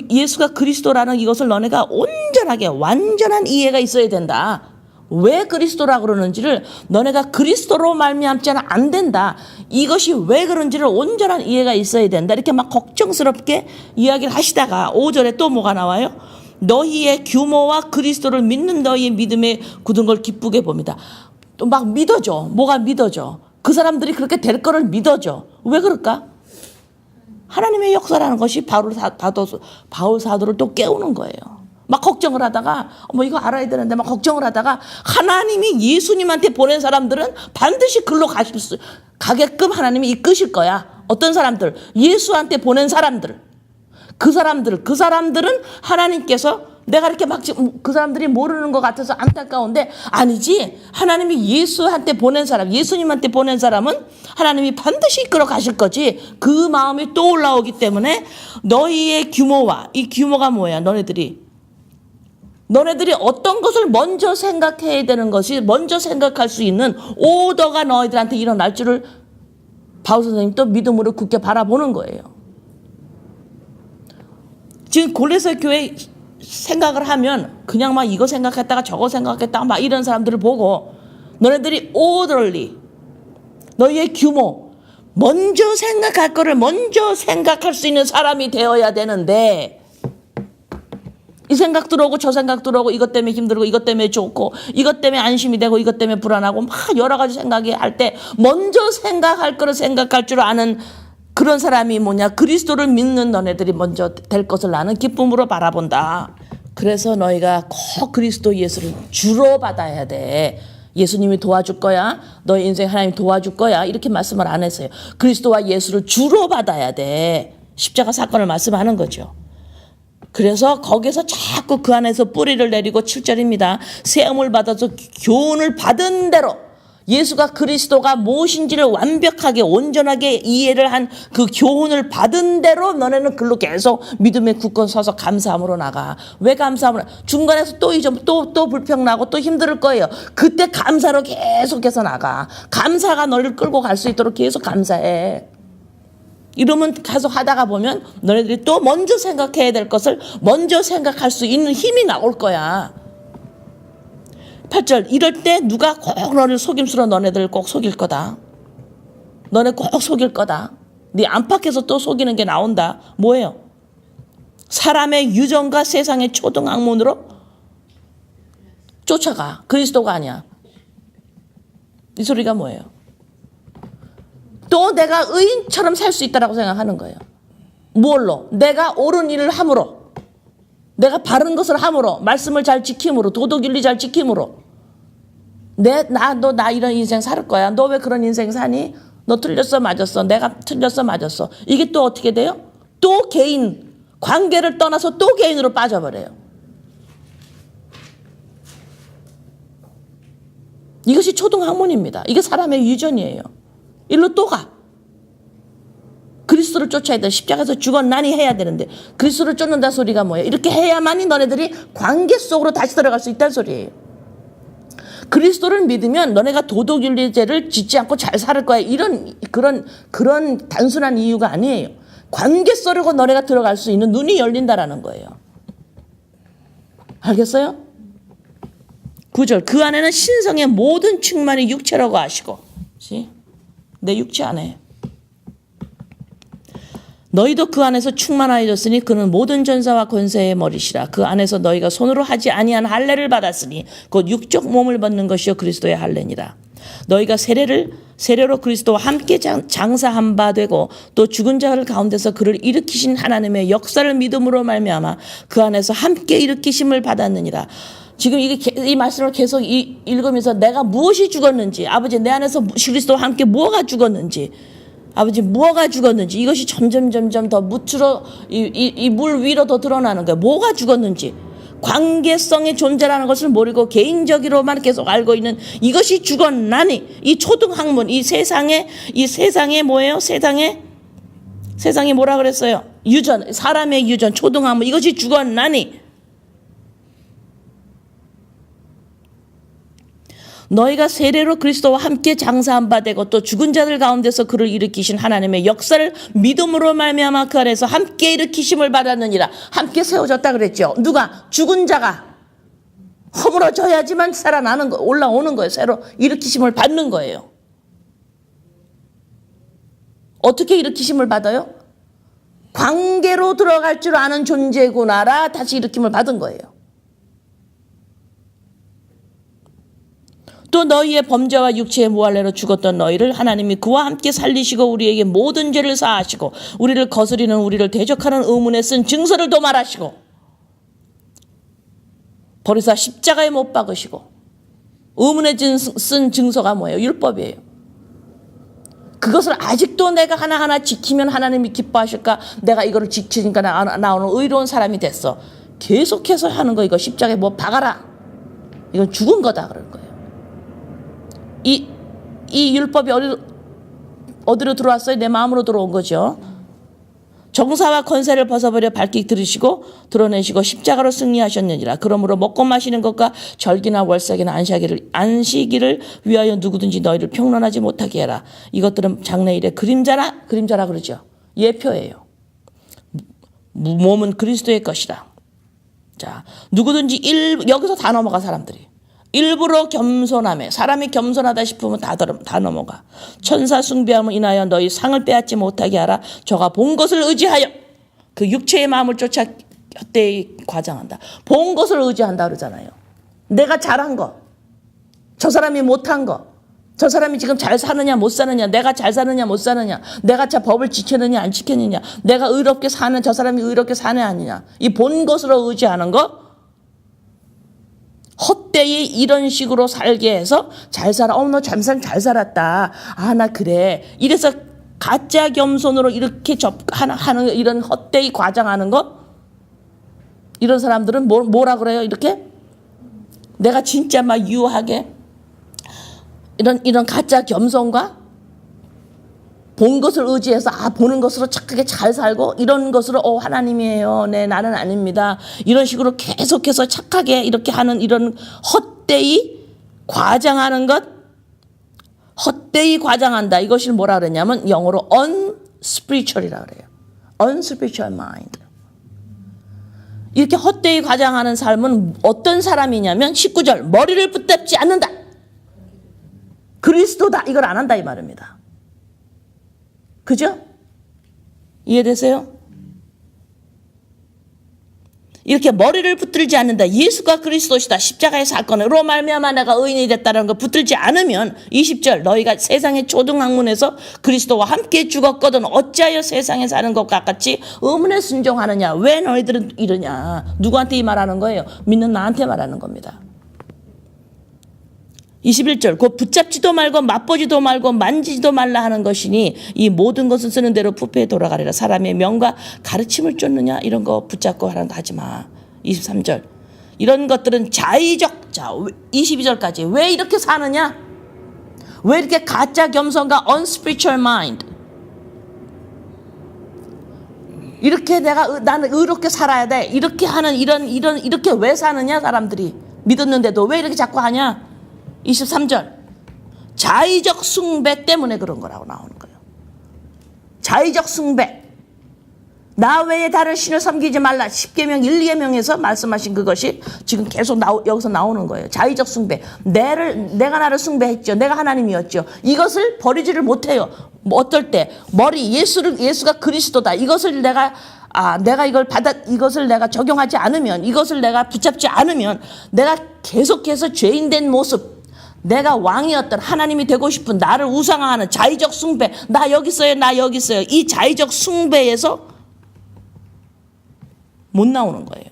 예수가 그리스도라는 이것을 너네가 온전하게, 완전한 이해가 있어야 된다. 왜 그리스도라 그러는지를 너네가 그리스도로 말미암지는 안 된다. 이것이 왜 그런지를 온전한 이해가 있어야 된다. 이렇게 막 걱정스럽게 이야기를 하시다가 5절에 또 뭐가 나와요? 너희의 규모와 그리스도를 믿는 너희의 믿음에 굳은 걸 기쁘게 봅니다. 또 막 믿어져. 뭐가 믿어져? 그 사람들이 그렇게 될 거를 믿어져. 왜 그럴까? 하나님의 역사라는 것이 바울 사도를 또 깨우는 거예요. 막 걱정을 하다가 이거 알아야 되는데 막 걱정을 하다가 하나님이 예수님한테 보낸 사람들은 반드시 글로 가게끔 하나님이 이끄실 거야. 어떤 사람들? 예수한테 보낸 사람들. 그 사람들은 하나님께서 내가 이렇게 막 지금 그 사람들이 모르는 것 같아서 안타까운데 아니지. 하나님이 예수님한테 보낸 사람은 하나님이 반드시 이끌어 가실 거지. 그 마음이 또 올라오기 때문에 너희의 규모와 이 규모가 뭐야? 너네들이 어떤 것을 먼저 생각해야 되는 것이 먼저 생각할 수 있는 오더가 너희들한테 일어날 줄을 바울 선생님 또 믿음으로 굳게 바라보는 거예요. 지금 골로새 교회 생각을 하면 그냥 막 이거 생각했다가 저거 생각했다가 막 이런 사람들을 보고 너네들이 orderly 너희의 규모 먼저 생각할 거를 먼저 생각할 수 있는 사람이 되어야 되는데 이 생각 들어오고 저 생각 들어오고 이것 때문에 힘들고 이것 때문에 좋고 이것 때문에 안심이 되고 이것 때문에 불안하고 막 여러 가지 생각이 할 때 먼저 생각할 거를 생각할 줄 아는 그런 사람이 뭐냐? 그리스도를 믿는 너네들이 먼저 될 것을 나는 기쁨으로 바라본다. 그래서 너희가 꼭 그리스도 예수를 주로 받아야 돼. 예수님이 도와줄 거야. 너희 인생 하나님 도와줄 거야. 이렇게 말씀을 안 했어요. 그리스도와 예수를 주로 받아야 돼. 십자가 사건을 말씀하는 거죠. 그래서 거기서 자꾸 그 안에서 뿌리를 내리고 7절입니다. 세움을 받아서 교훈을 받은 대로 예수가 그리스도가 무엇인지를 완벽하게 온전하게 이해를 한 그 교훈을 받은 대로 너네는 글로 계속 믿음에 굳건 서서 감사함으로 나가. 왜 감사함으로? 중간에서 또 불평나고 또 힘들 거예요. 그때 감사로 계속해서 나가. 감사가 너를 끌고 갈 수 있도록 계속 감사해. 이러면 계속 하다가 보면 너네들이 또 먼저 생각해야 될 것을 먼저 생각할 수 있는 힘이 나올 거야. 8절 이럴 때 누가 꼭 너를 속임수로 너네들 꼭 속일 거다. 너네 꼭 속일 거다. 네 안팎에서 또 속이는 게 나온다. 뭐예요? 사람의 유전과 세상의 초등학문으로 쫓아가. 그리스도가 아니야. 이 소리가 뭐예요? 또 내가 의인처럼 살 수 있다라고 생각하는 거예요. 뭘로? 내가 옳은 일을 함으로, 내가 바른 것을 함으로, 말씀을 잘 지킴으로, 도덕윤리 잘 지킴으로. 나 이런 인생 살 거야. 너 왜 그런 인생 사니? 너 틀렸어, 맞았어. 내가 틀렸어, 맞았어. 이게 또 어떻게 돼요? 또 개인, 관계를 떠나서 또 개인으로 빠져버려요. 이것이 초등학문입니다. 이게 사람의 유전이에요. 일로 또 가. 그리스도를 쫓아야 돼. 십자가에서 죽었나니 해야 되는데 그리스도를 쫓는다 소리가 뭐예요? 이렇게 해야만이 너네들이 관계 속으로 다시 들어갈 수 있다는 소리예요. 그리스도를 믿으면 너네가 도덕윤리죄를 짓지 않고 잘 살 거야. 그런 단순한 이유가 아니에요. 관계 속으로 너네가 들어갈 수 있는 눈이 열린다라는 거예요. 알겠어요? 9절. 그 안에는 신성의 모든 충만이 육체라고 아시고. 내 육체 안에. 너희도 그 안에서 충만하여졌으니 그는 모든 전사와 권세의 머리시라. 그 안에서 너희가 손으로 하지 아니한 할례를 받았으니 곧 육적 몸을 벗는 것이요 그리스도의 할례니라. 너희가 세례로 그리스도와 함께 장사한 바 되고 또 죽은 자들 가운데서 그를 일으키신 하나님의 역사를 믿음으로 말미암아 그 안에서 함께 일으키심을 받았느니라. 지금 이 말씀을 계속 읽으면서 내가 무엇이 죽었는지, 아버지 내 안에서 그리스도와 함께 뭐가 죽었는지, 아버지 무엇가 죽었는지, 이것이 점점 더 묻히러 이 물 위로 더 드러나는 거예요. 뭐가 죽었는지, 관계성의 존재라는 것을 모르고 개인적으로만 계속 알고 있는 이것이 죽었나니, 이 초등학문, 이 세상에 뭐예요? 세상에 뭐라 그랬어요? 유전, 사람의 유전, 초등학문, 이것이 죽었나니 너희가 세례로 그리스도와 함께 장사한 바 되고 또 죽은 자들 가운데서 그를 일으키신 하나님의 역사를 믿음으로 말미암아 그 안에서 함께 일으키심을 받았느니라. 함께 세워졌다 그랬죠. 누가? 죽은 자가 허물어져야지만 살아나는 거, 올라오는 거예요. 새로 일으키심을 받는 거예요. 어떻게 일으키심을 받아요? 관계로 들어갈 줄 아는 존재구나라 다시 일으킴을 받은 거예요. 또 너희의 범죄와 육체의 무할례로 죽었던 너희를 하나님이 그와 함께 살리시고 우리에게 모든 죄를 사하시고 우리를 거스리는 우리를 대적하는 의문에 쓴 증서를 도말하시고 버리사 십자가에 못 박으시고. 의문에 쓴 증서가 뭐예요? 율법이에요. 그것을 아직도 내가 하나하나 지키면 하나님이 기뻐하실까? 내가 이거를 지키니까 나오는 의로운 사람이 됐어. 계속해서 하는 거, 이거 십자가에 못 박아라. 이건 죽은 거다 그럴 거예요. 이 율법이 어디로 들어왔어요? 내 마음으로 들어온 거죠. 정사와 권세를 벗어버려 밝히 들으시고 드러내시고 십자가로 승리하셨느니라. 그러므로 먹고 마시는 것과 절기나 월삭이나 안식일을 위하여 누구든지 너희를 평론하지 못하게 해라. 이것들은 장래일의 그림자라 그러죠. 예표예요. 몸은 그리스도의 것이라. 자, 누구든지 여기서 다 넘어가 사람들이. 일부러 겸손함에, 사람이 겸손하다 싶으면 다 넘어가. 천사 숭배함을 인하여 너희 상을 빼앗지 못하게 하라. 저가 본 것을 의지하여 그 육체의 마음을 쫓아 헛되이 과장한다. 본 것을 의지한다 그러잖아요. 내가 잘한 거, 저 사람이 못한 거, 저 사람이 지금 잘 사느냐 못 사느냐, 내가 잘 사느냐 못 사느냐, 내가 자 법을 지켰느냐 안 지켰느냐, 내가 의롭게 사는 저 사람이 의롭게 사느냐 아니냐, 이 본 것으로 의지하는 거, 헛되이 이런 식으로 살게 해서 잘 살아. 너 잘 살았다. 아, 나 그래. 이래서 가짜 겸손으로 이렇게 하는 이런 헛되이 과장하는 거. 이런 사람들은 뭐라 그래요? 이렇게 내가 진짜 막 유하게 이런 가짜 겸손과 본 것을 의지해서 보는 것으로 착하게 잘 살고 이런 것으로 하나님이에요. 네, 나는 아닙니다. 이런 식으로 계속해서 착하게 이렇게 하는 이런 헛되이 과장하는 것, 헛되이 과장한다. 이것을 뭐라 그러냐면 영어로 unspiritual이라고 그래요. unspiritual mind. 이렇게 헛되이 과장하는 삶은 어떤 사람이냐면 19절 머리를 붙잡지 않는다. 그리스도다. 이걸 안 한다 이 말입니다. 그죠? 이해되세요? 이렇게 머리를 붙들지 않는다. 예수가 그리스도시다. 십자가의 사건으로 말미암아 내가 의인이 됐다는 거 붙들지 않으면 20절 너희가 세상의 초등학문에서 그리스도와 함께 죽었거든 어찌하여 세상에 사는 것과 같이 의문에 순종하느냐. 왜 너희들은 이러냐. 누구한테 이 말하는 거예요? 믿는 나한테 말하는 겁니다. 21절 곧 붙잡지도 말고 맛보지도 말고 만지지도 말라 하는 것이니 이 모든 것은 쓰는 대로 부패에 돌아가리라. 사람의 명과 가르침을 쫓느냐. 이런 거 붙잡고 하는 거 하지 마. 23절 이런 것들은 자의적. 자 22절까지 왜 이렇게 사느냐. 왜 이렇게 가짜 겸손과 unspiritual mind. 이렇게 나는 의롭게 살아야 돼. 이렇게 하는 이렇게 왜 사느냐. 사람들이 믿었는데도 왜 이렇게 자꾸 하냐. 23절 자의적 숭배 때문에 그런 거라고 나오는 거예요. 자의적 숭배. 나 외에 다른 신을 섬기지 말라. 10계명 1, 2계명에서 말씀하신 그것이 지금 계속 여기서 나오는 거예요. 자의적 숭배. 내가 나를 숭배했죠. 내가 하나님이었죠. 이것을 버리지를 못해요. 뭐 어떨 때 예수가 그리스도다. 이것을 내가 이것을 내가 적용하지 않으면, 이것을 내가 붙잡지 않으면 내가 계속해서 죄인된 모습, 내가 왕이었던 하나님이 되고 싶은 나를 우상화하는 자의적 숭배. 나 여기 있어요. 나 여기 있어요. 이 자의적 숭배에서 못 나오는 거예요.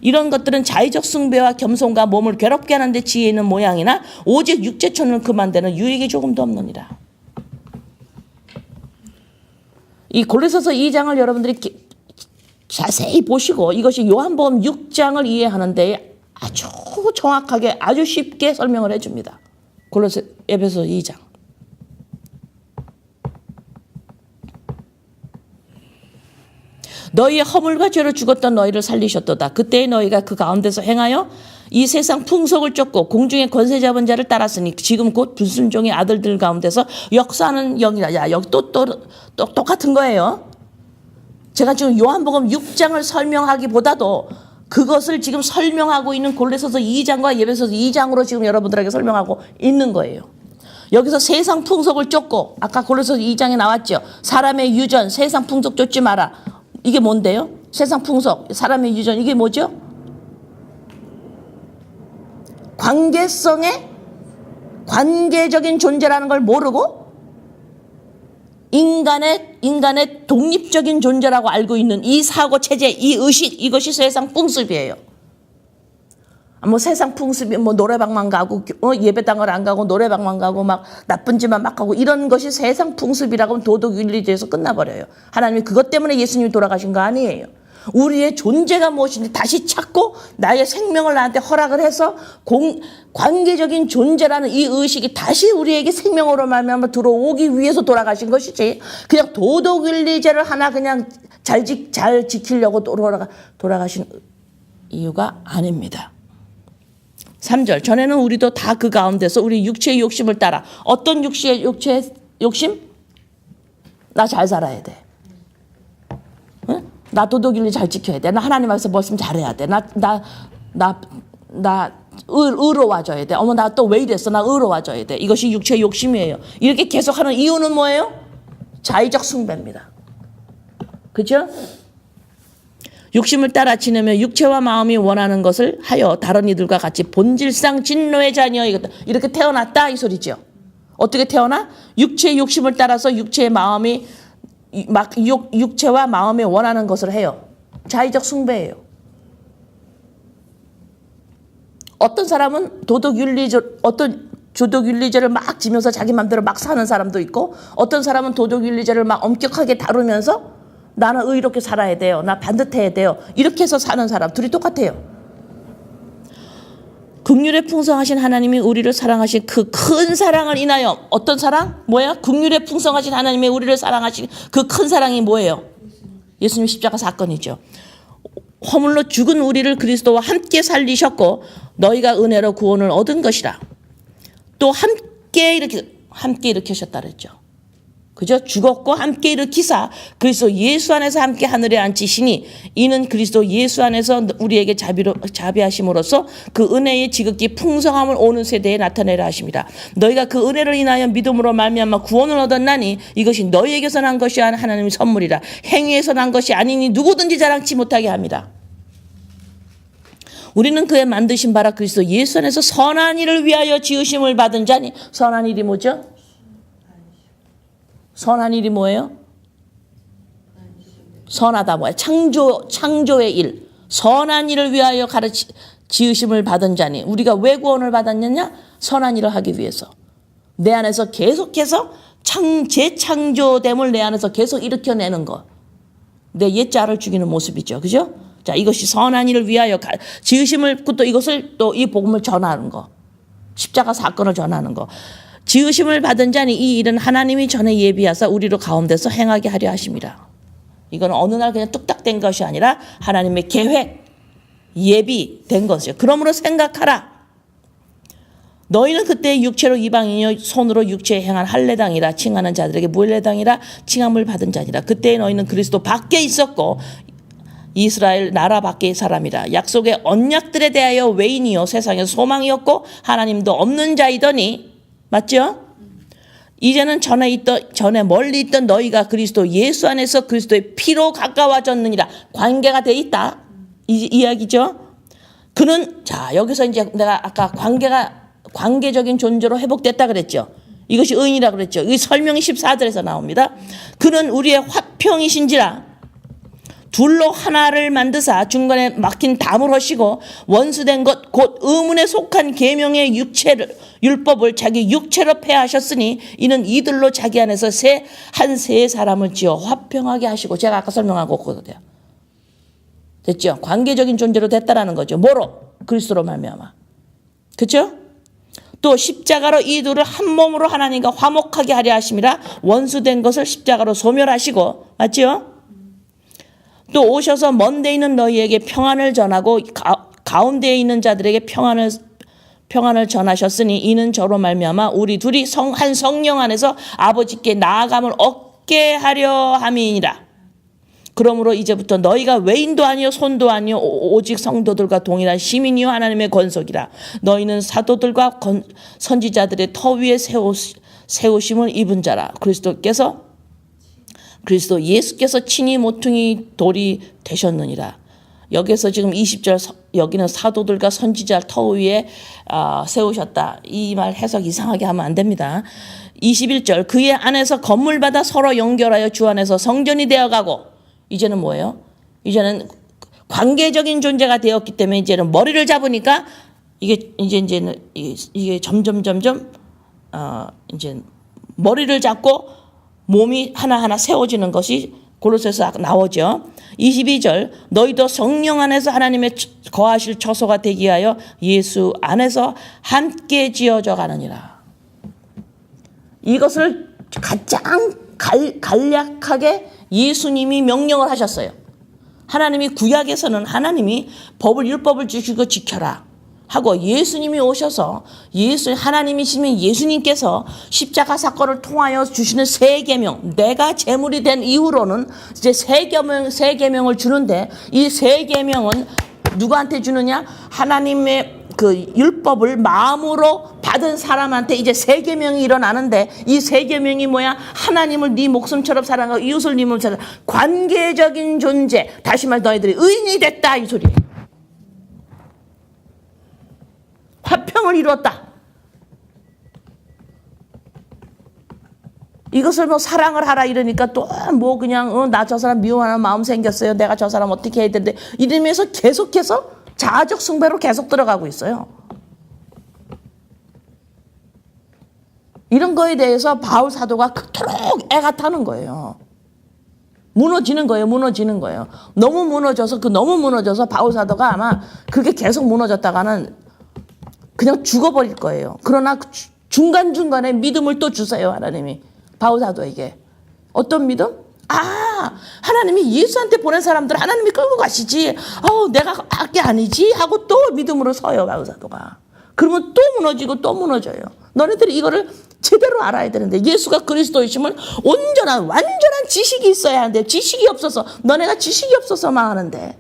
이런 것들은 자의적 숭배와 겸손과 몸을 괴롭게 하는 데 지혜 있는 모양이나 오직 육체천을 그만되는 유익이 조금도 없느니라. 이 골로새서 2장을 여러분들이 자세히 보시고 이것이 요한복음 6장을 이해하는 데 아주 정확하게 아주 쉽게 설명을 해줍니다. 에베소 2장. 너희의 허물과 죄로 죽었던 너희를 살리셨도다. 그때 너희가 그 가운데서 행하여 이 세상 풍속을 쫓고 공중의 권세 잡은 자를 따랐으니 지금 곧 불순종의 아들들 가운데서 역사하는 영이라. 야, 여기 또 똑같은 거예요. 제가 지금 요한복음 6장을 설명하기보다도 그것을 지금 설명하고 있는 골로새서 2장과 에베소서 2장으로 지금 여러분들에게 설명하고 있는 거예요. 여기서 세상 풍속을 쫓고 아까 골로새서 2장에 나왔죠. 사람의 유전, 세상 풍속 쫓지 마라. 이게 뭔데요? 세상 풍속, 사람의 유전, 이게 뭐죠? 관계적인 존재라는 걸 모르고 인간의 독립적인 존재라고 알고 있는 이 사고 체제, 이 의식, 이것이 세상 풍습이에요. 뭐 세상 풍습이 뭐 노래방만 가고 예배당을 안 가고 노래방만 가고 막 나쁜 짓만 막 하고 이런 것이 세상 풍습이라고 하면 도덕윤리주의에서 끝나버려요. 하나님이 그것 때문에 예수님이 돌아가신 거 아니에요. 우리의 존재가 무엇인지 다시 찾고 나의 생명을 나한테 허락을 해서 관계적인 존재라는 이 의식이 다시 우리에게 생명으로 말미암아 들어오기 위해서 돌아가신 것이지 그냥 도덕윤리제를 하나 그냥 잘 지키려고 돌아가신 이유가 아닙니다. 3절 전에는 우리도 다 그 가운데서 우리 육체의 욕심을 따라. 어떤 육체의 욕심? 나 잘 살아야 돼. 응? 나 도덕윤리 잘 지켜야 돼. 나 하나님 앞에서 말씀 잘해야 돼. 나 의로워져야 돼. 어머 나 또 왜 이랬어? 나 의로워져야 돼. 이것이 육체의 욕심이에요. 이렇게 계속하는 이유는 뭐예요? 자의적 숭배입니다. 그죠? 욕심을 따라 지내며 육체와 마음이 원하는 것을 하여 다른 이들과 같이 본질상 진노의 자녀 이렇게 태어났다 이 소리죠. 어떻게 태어나? 육체의 욕심을 따라서 육체의 마음이 육체와 마음이 원하는 것을 해요. 자의적 숭배예요. 어떤 사람은 도덕윤리제를 막 지면서 자기 맘대로 막 사는 사람도 있고 어떤 사람은 도덕윤리제를 막 엄격하게 다루면서 나는 의롭게 살아야 돼요. 나 반듯해야 돼요. 이렇게 해서 사는 사람 둘이 똑같아요. 긍휼에 풍성하신 하나님이 우리를 사랑하신 그 큰 사랑을 인하여 어떤 사랑? 뭐야? 긍휼에 풍성하신 하나님이 우리를 사랑하신 그 큰 사랑이 뭐예요? 예수님 십자가 사건이죠. 허물로 죽은 우리를 그리스도와 함께 살리셨고 너희가 은혜로 구원을 얻은 것이라. 또 함께 일으키셨다 그랬죠. 그죠? 죽었고 함께 일으키사 그리스도 예수 안에서 함께 하늘에 앉히시니 이는 그리스도 예수 안에서 우리에게 자비하심으로써 그 은혜의 지극히 풍성함을 오는 세대에 나타내라 하십니다. 너희가 그 은혜를 인하여 믿음으로 말미암아 구원을 얻었나니 이것이 너희에게서 난 것이 아닌 하나님의 선물이라. 행위에서 난 것이 아니니 누구든지 자랑치 못하게 합니다. 우리는 그의 만드신 바라 그리스도 예수 안에서 선한 일을 위하여 지으심을 받은 자니. 선한 일이 뭐죠? 선한 일이 뭐예요? 선하다 뭐야? 창조의 일. 선한 일을 위하여 지으심을 받은 자니. 우리가 왜 구원을 받았느냐? 선한 일을 하기 위해서. 내 안에서 계속해서 재창조됨을 내 안에서 계속 일으켜내는 것. 내 옛자를 죽이는 모습이죠. 그죠? 자, 이것이 선한 일을 위하여 지으심을, 또 이것을 또 이 복음을 전하는 거. 십자가 사건을 전하는 거. 지으심을 받은 자니 이 일은 하나님이 전에 예비하사 우리로 가운데서 행하게 하려 하심이라. 이건 어느 날 그냥 뚝딱 된 것이 아니라 하나님의 계획, 예비된 것이요. 그러므로 생각하라. 너희는 그때 육체로 이방인이요 손으로 육체에 행한 할례당이라 칭하는 자들에게 무할례당이라 칭함을 받은 자니라. 그때 너희는 그리스도 밖에 있었고 이스라엘 나라 밖의 사람이라. 약속의 언약들에 대하여 외인이요 세상에 소망이었고 하나님도 없는 자이더니. 맞죠? 이제는 전에 멀리 있던 너희가 그리스도 예수 안에서 그리스도의 피로 가까워졌느니라. 관계가 돼 있다. 이 이야기죠. 그는, 자, 여기서 이제 내가 아까 관계적인 존재로 회복됐다 그랬죠. 이것이 의인이라 그랬죠. 이 설명이 14절에서 나옵니다. 그는 우리의 화평이신지라. 둘로 하나를 만드사 중간에 막힌 담을 하시고 원수된 것 곧 의문에 속한 계명의 율법을 자기 육체로 폐하셨으니 이는 이들로 자기 안에서 한 세 사람을 지어 화평하게 하시고. 제가 아까 설명하고 그거요. 됐죠? 관계적인 존재로 됐다라는 거죠. 뭐로? 그리스도로 말미암아. 그렇죠? 또 십자가로 이 둘을 한 몸으로 하나님과 화목하게 하려 하심이라. 원수된 것을 십자가로 소멸하시고. 맞죠? 또 오셔서 먼데 있는 너희에게 평안을 전하고 가운데에 있는 자들에게 평안을 전하셨으니 이는 저로 말미암아 우리 둘이 한 성령 안에서 아버지께 나아감을 얻게 하려 함이니라. 그러므로 이제부터 너희가 외인도 아니요 손도 아니요 오직 성도들과 동일한 시민이요 하나님의 권속이라. 너희는 사도들과 선지자들의 터 위에 세우심을 입은 자라. 그리스도 예수께서 친히 모퉁이 돌이 되셨느니라. 여기서 지금 20절 여기는 사도들과 선지자 터 위에 세우셨다. 이 말 해석 이상하게 하면 안 됩니다. 21절 그의 안에서 건물마다 서로 연결하여 주 안에서 성전이 되어가고. 이제는 뭐예요? 이제는 관계적인 존재가 되었기 때문에 이제는 머리를 잡으니까 이제는 이게 점점 이제 머리를 잡고 몸이 하나하나 세워지는 것이 골로새서 나오죠. 22절 너희도 성령 안에서 하나님의 거하실 처소가 되기 위하여 예수 안에서 함께 지어져 가느니라. 이것을 가장 간략하게 예수님이 명령을 하셨어요. 하나님이 구약에서는 하나님이 율법을 주시고 지켜라 하고 예수님이 오셔서 하나님이시면 예수님께서 십자가 사건을 통하여 주시는 세 계명, 내가 제물이 된 이후로는 이제 세 계명을 주는데 이 세 계명은 누구한테 주느냐? 하나님의 그 율법을 마음으로 받은 사람한테 이제 세 계명이 일어나는데 이 세 계명이 뭐야? 하나님을 네 목숨처럼 사랑하고 이웃을 네 몸처럼 관계적인 존재. 다시 말해 너희들이 의인이 됐다 이 소리예요. 화평을 이루었다. 이것을 뭐 사랑을 하라 이러니까 또 뭐 그냥 나 저 사람 미워하는 마음 생겼어요. 내가 저 사람 어떻게 해야 되는데 이러면서 계속해서 자아적 숭배로 계속 들어가고 있어요. 이런 거에 대해서 바울 사도가 그토록 애가 타는 거예요. 무너지는 거예요. 너무 무너져서 바울 사도가 아마 그게 계속 무너졌다가는 그냥 죽어버릴 거예요. 그러나 중간중간에 믿음을 또 주세요. 하나님이 바울 사도에게. 어떤 믿음? 하나님이 예수한테 보낸 사람들 하나님이 끌고 가시지. 내가 할 게 아니지 하고 또 믿음으로 서요. 바울 사도가. 그러면 또 무너지고 또 무너져요. 너네들이 이거를 제대로 알아야 되는데 예수가 그리스도이심을 완전한 지식이 있어야 하는데 지식이 없어서 너네가 지식이 없어서 망하는데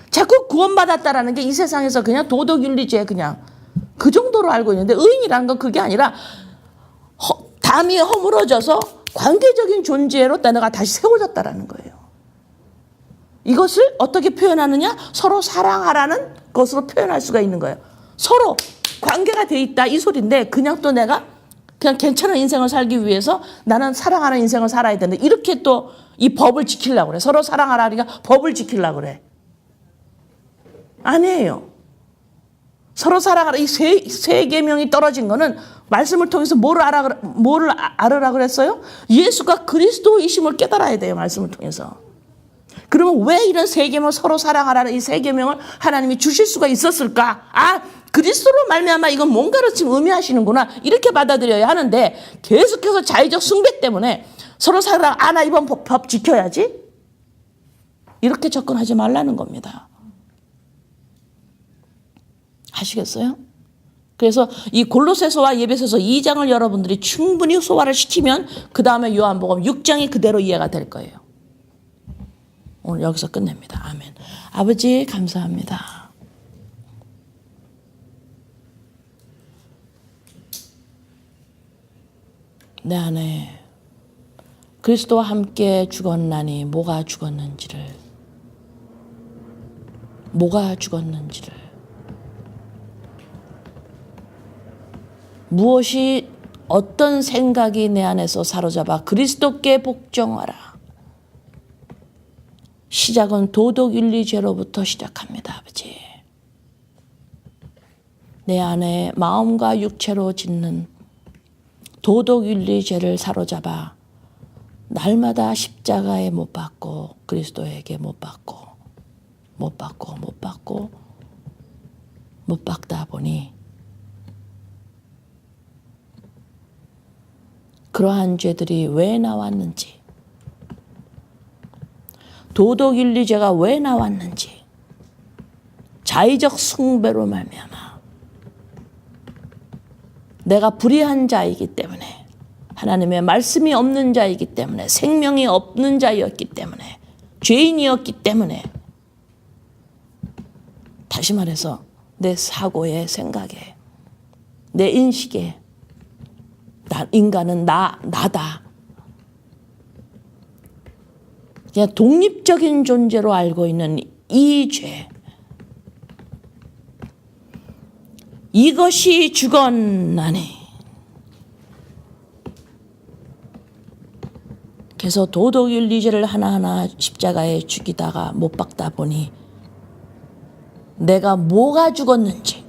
자꾸 구원받았다라는 게 이 세상에서 그냥 도덕윤리죄 그냥 그 정도로 알고 있는데 의인이라는 건 그게 아니라 담이 허물어져서 관계적인 존재로 내가 다시 세워졌다라는 거예요. 이것을 어떻게 표현하느냐? 서로 사랑하라는 것으로 표현할 수가 있는 거예요. 서로 관계가 돼 있다 이 소리인데 그냥 또 내가 그냥 괜찮은 인생을 살기 위해서 나는 사랑하는 인생을 살아야 되는데 이렇게 또 이 법을 지키려고 그래. 서로 사랑하라니까 법을 지키려고 그래. 아니에요. 서로 사랑하라. 이 세 계명이 떨어진 거는 말씀을 통해서 뭐를 알으라 그랬어요? 예수가 그리스도이심을 깨달아야 돼요. 말씀을 통해서. 그러면 왜 이런 세 계명 서로 사랑하라는 이 세 계명을 하나님이 주실 수가 있었을까? 아, 그리스도로 말미암아 이건 뭔가를 지금 의미하시는구나. 이렇게 받아들여야 하는데 계속해서 자의적 숭배 때문에 서로 사랑 나 이번 법 지켜야지. 이렇게 접근하지 말라는 겁니다. 아시겠어요? 그래서 이 골로새서와 예배소서 2장을 여러분들이 충분히 소화를 시키면 그 다음에 요한복음 6장이 그대로 이해가 될 거예요. 오늘 여기서 끝냅니다. 아멘. 아버지 감사합니다. 내 안에 그리스도와 함께 죽었나니 뭐가 죽었는지를 무엇이 어떤 생각이 내 안에서 사로잡아 그리스도께 복종하라. 시작은 도덕윤리죄로부터 시작합니다. 아버지. 내 안에 마음과 육체로 짓는 도덕윤리죄를 사로잡아 날마다 십자가에 못 박고 그리스도에게 못 박다 보니 그러한 죄들이 왜 나왔는지, 도덕윤리죄가 왜 나왔는지, 자의적 숭배로 말미암아 내가 불의한 자이기 때문에, 하나님의 말씀이 없는 자이기 때문에, 생명이 없는 자였기 때문에, 죄인이었기 때문에, 다시 말해서 내 사고에 생각에 내 인식에 인간은 나다. 그냥 독립적인 존재로 알고 있는 이 죄. 이것이 죽었나니. 그래서 도덕윤리죄를 하나하나 십자가에 죽이다가 못 박다 보니 내가 뭐가 죽었는지,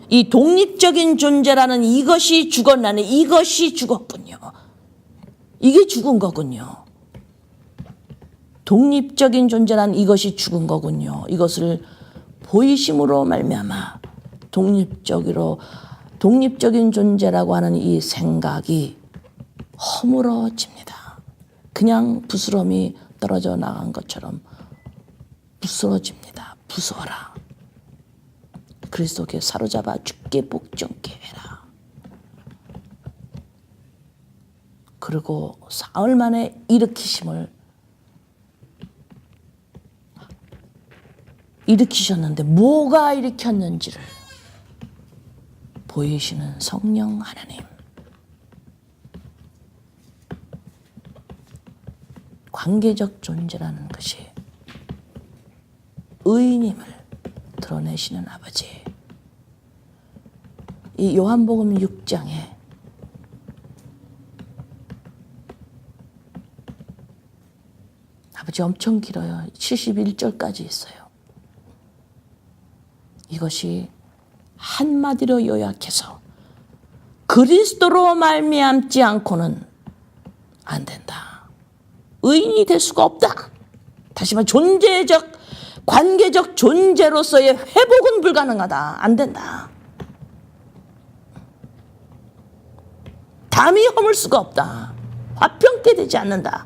이 독립적인 존재라는 이것이 죽었나니 이것이 죽었군요. 이게 죽은 거군요. 독립적인 존재라는 이것이 죽은 거군요. 이것을 보이심으로 말미암아 독립적인 존재라고 하는 이 생각이 허물어집니다. 그냥 부스럼이 떨어져 나간 것처럼 부스러집니다. 부서라. 그리스도께 사로잡아 죽게 복종케 해라. 그리고 사흘 만에 일으키셨는데 뭐가 일으켰는지를 보이시는 성령 하나님. 관계적 존재라는 것이 의인임을 드러내시는 아버지. 이 요한복음 6장에 아버지 엄청 길어요. 71절까지 있어요. 이것이 한마디로 요약해서 그리스도로 말미암지 않고는 안 된다. 의인이 될 수가 없다. 다시 말해 존재적, 관계적 존재로서의 회복은 불가능하다. 안 된다. 담이 허물 수가 없다. 화평케 되지 않는다.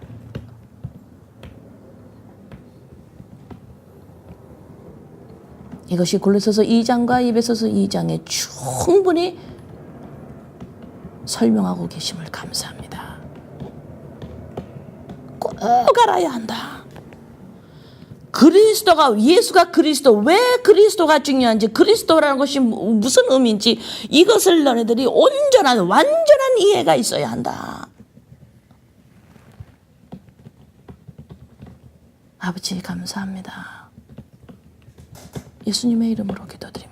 이것이 골로새서 2장과 에베소서 2장에 충분히 설명하고 계심을 감사합니다. 꼭 알아야 한다. 예수가 그리스도, 왜 그리스도가 중요한지, 그리스도라는 것이 무슨 의미인지 이것을 너네들이 완전한 이해가 있어야 한다. 아버지 감사합니다. 예수님의 이름으로 기도드립니다.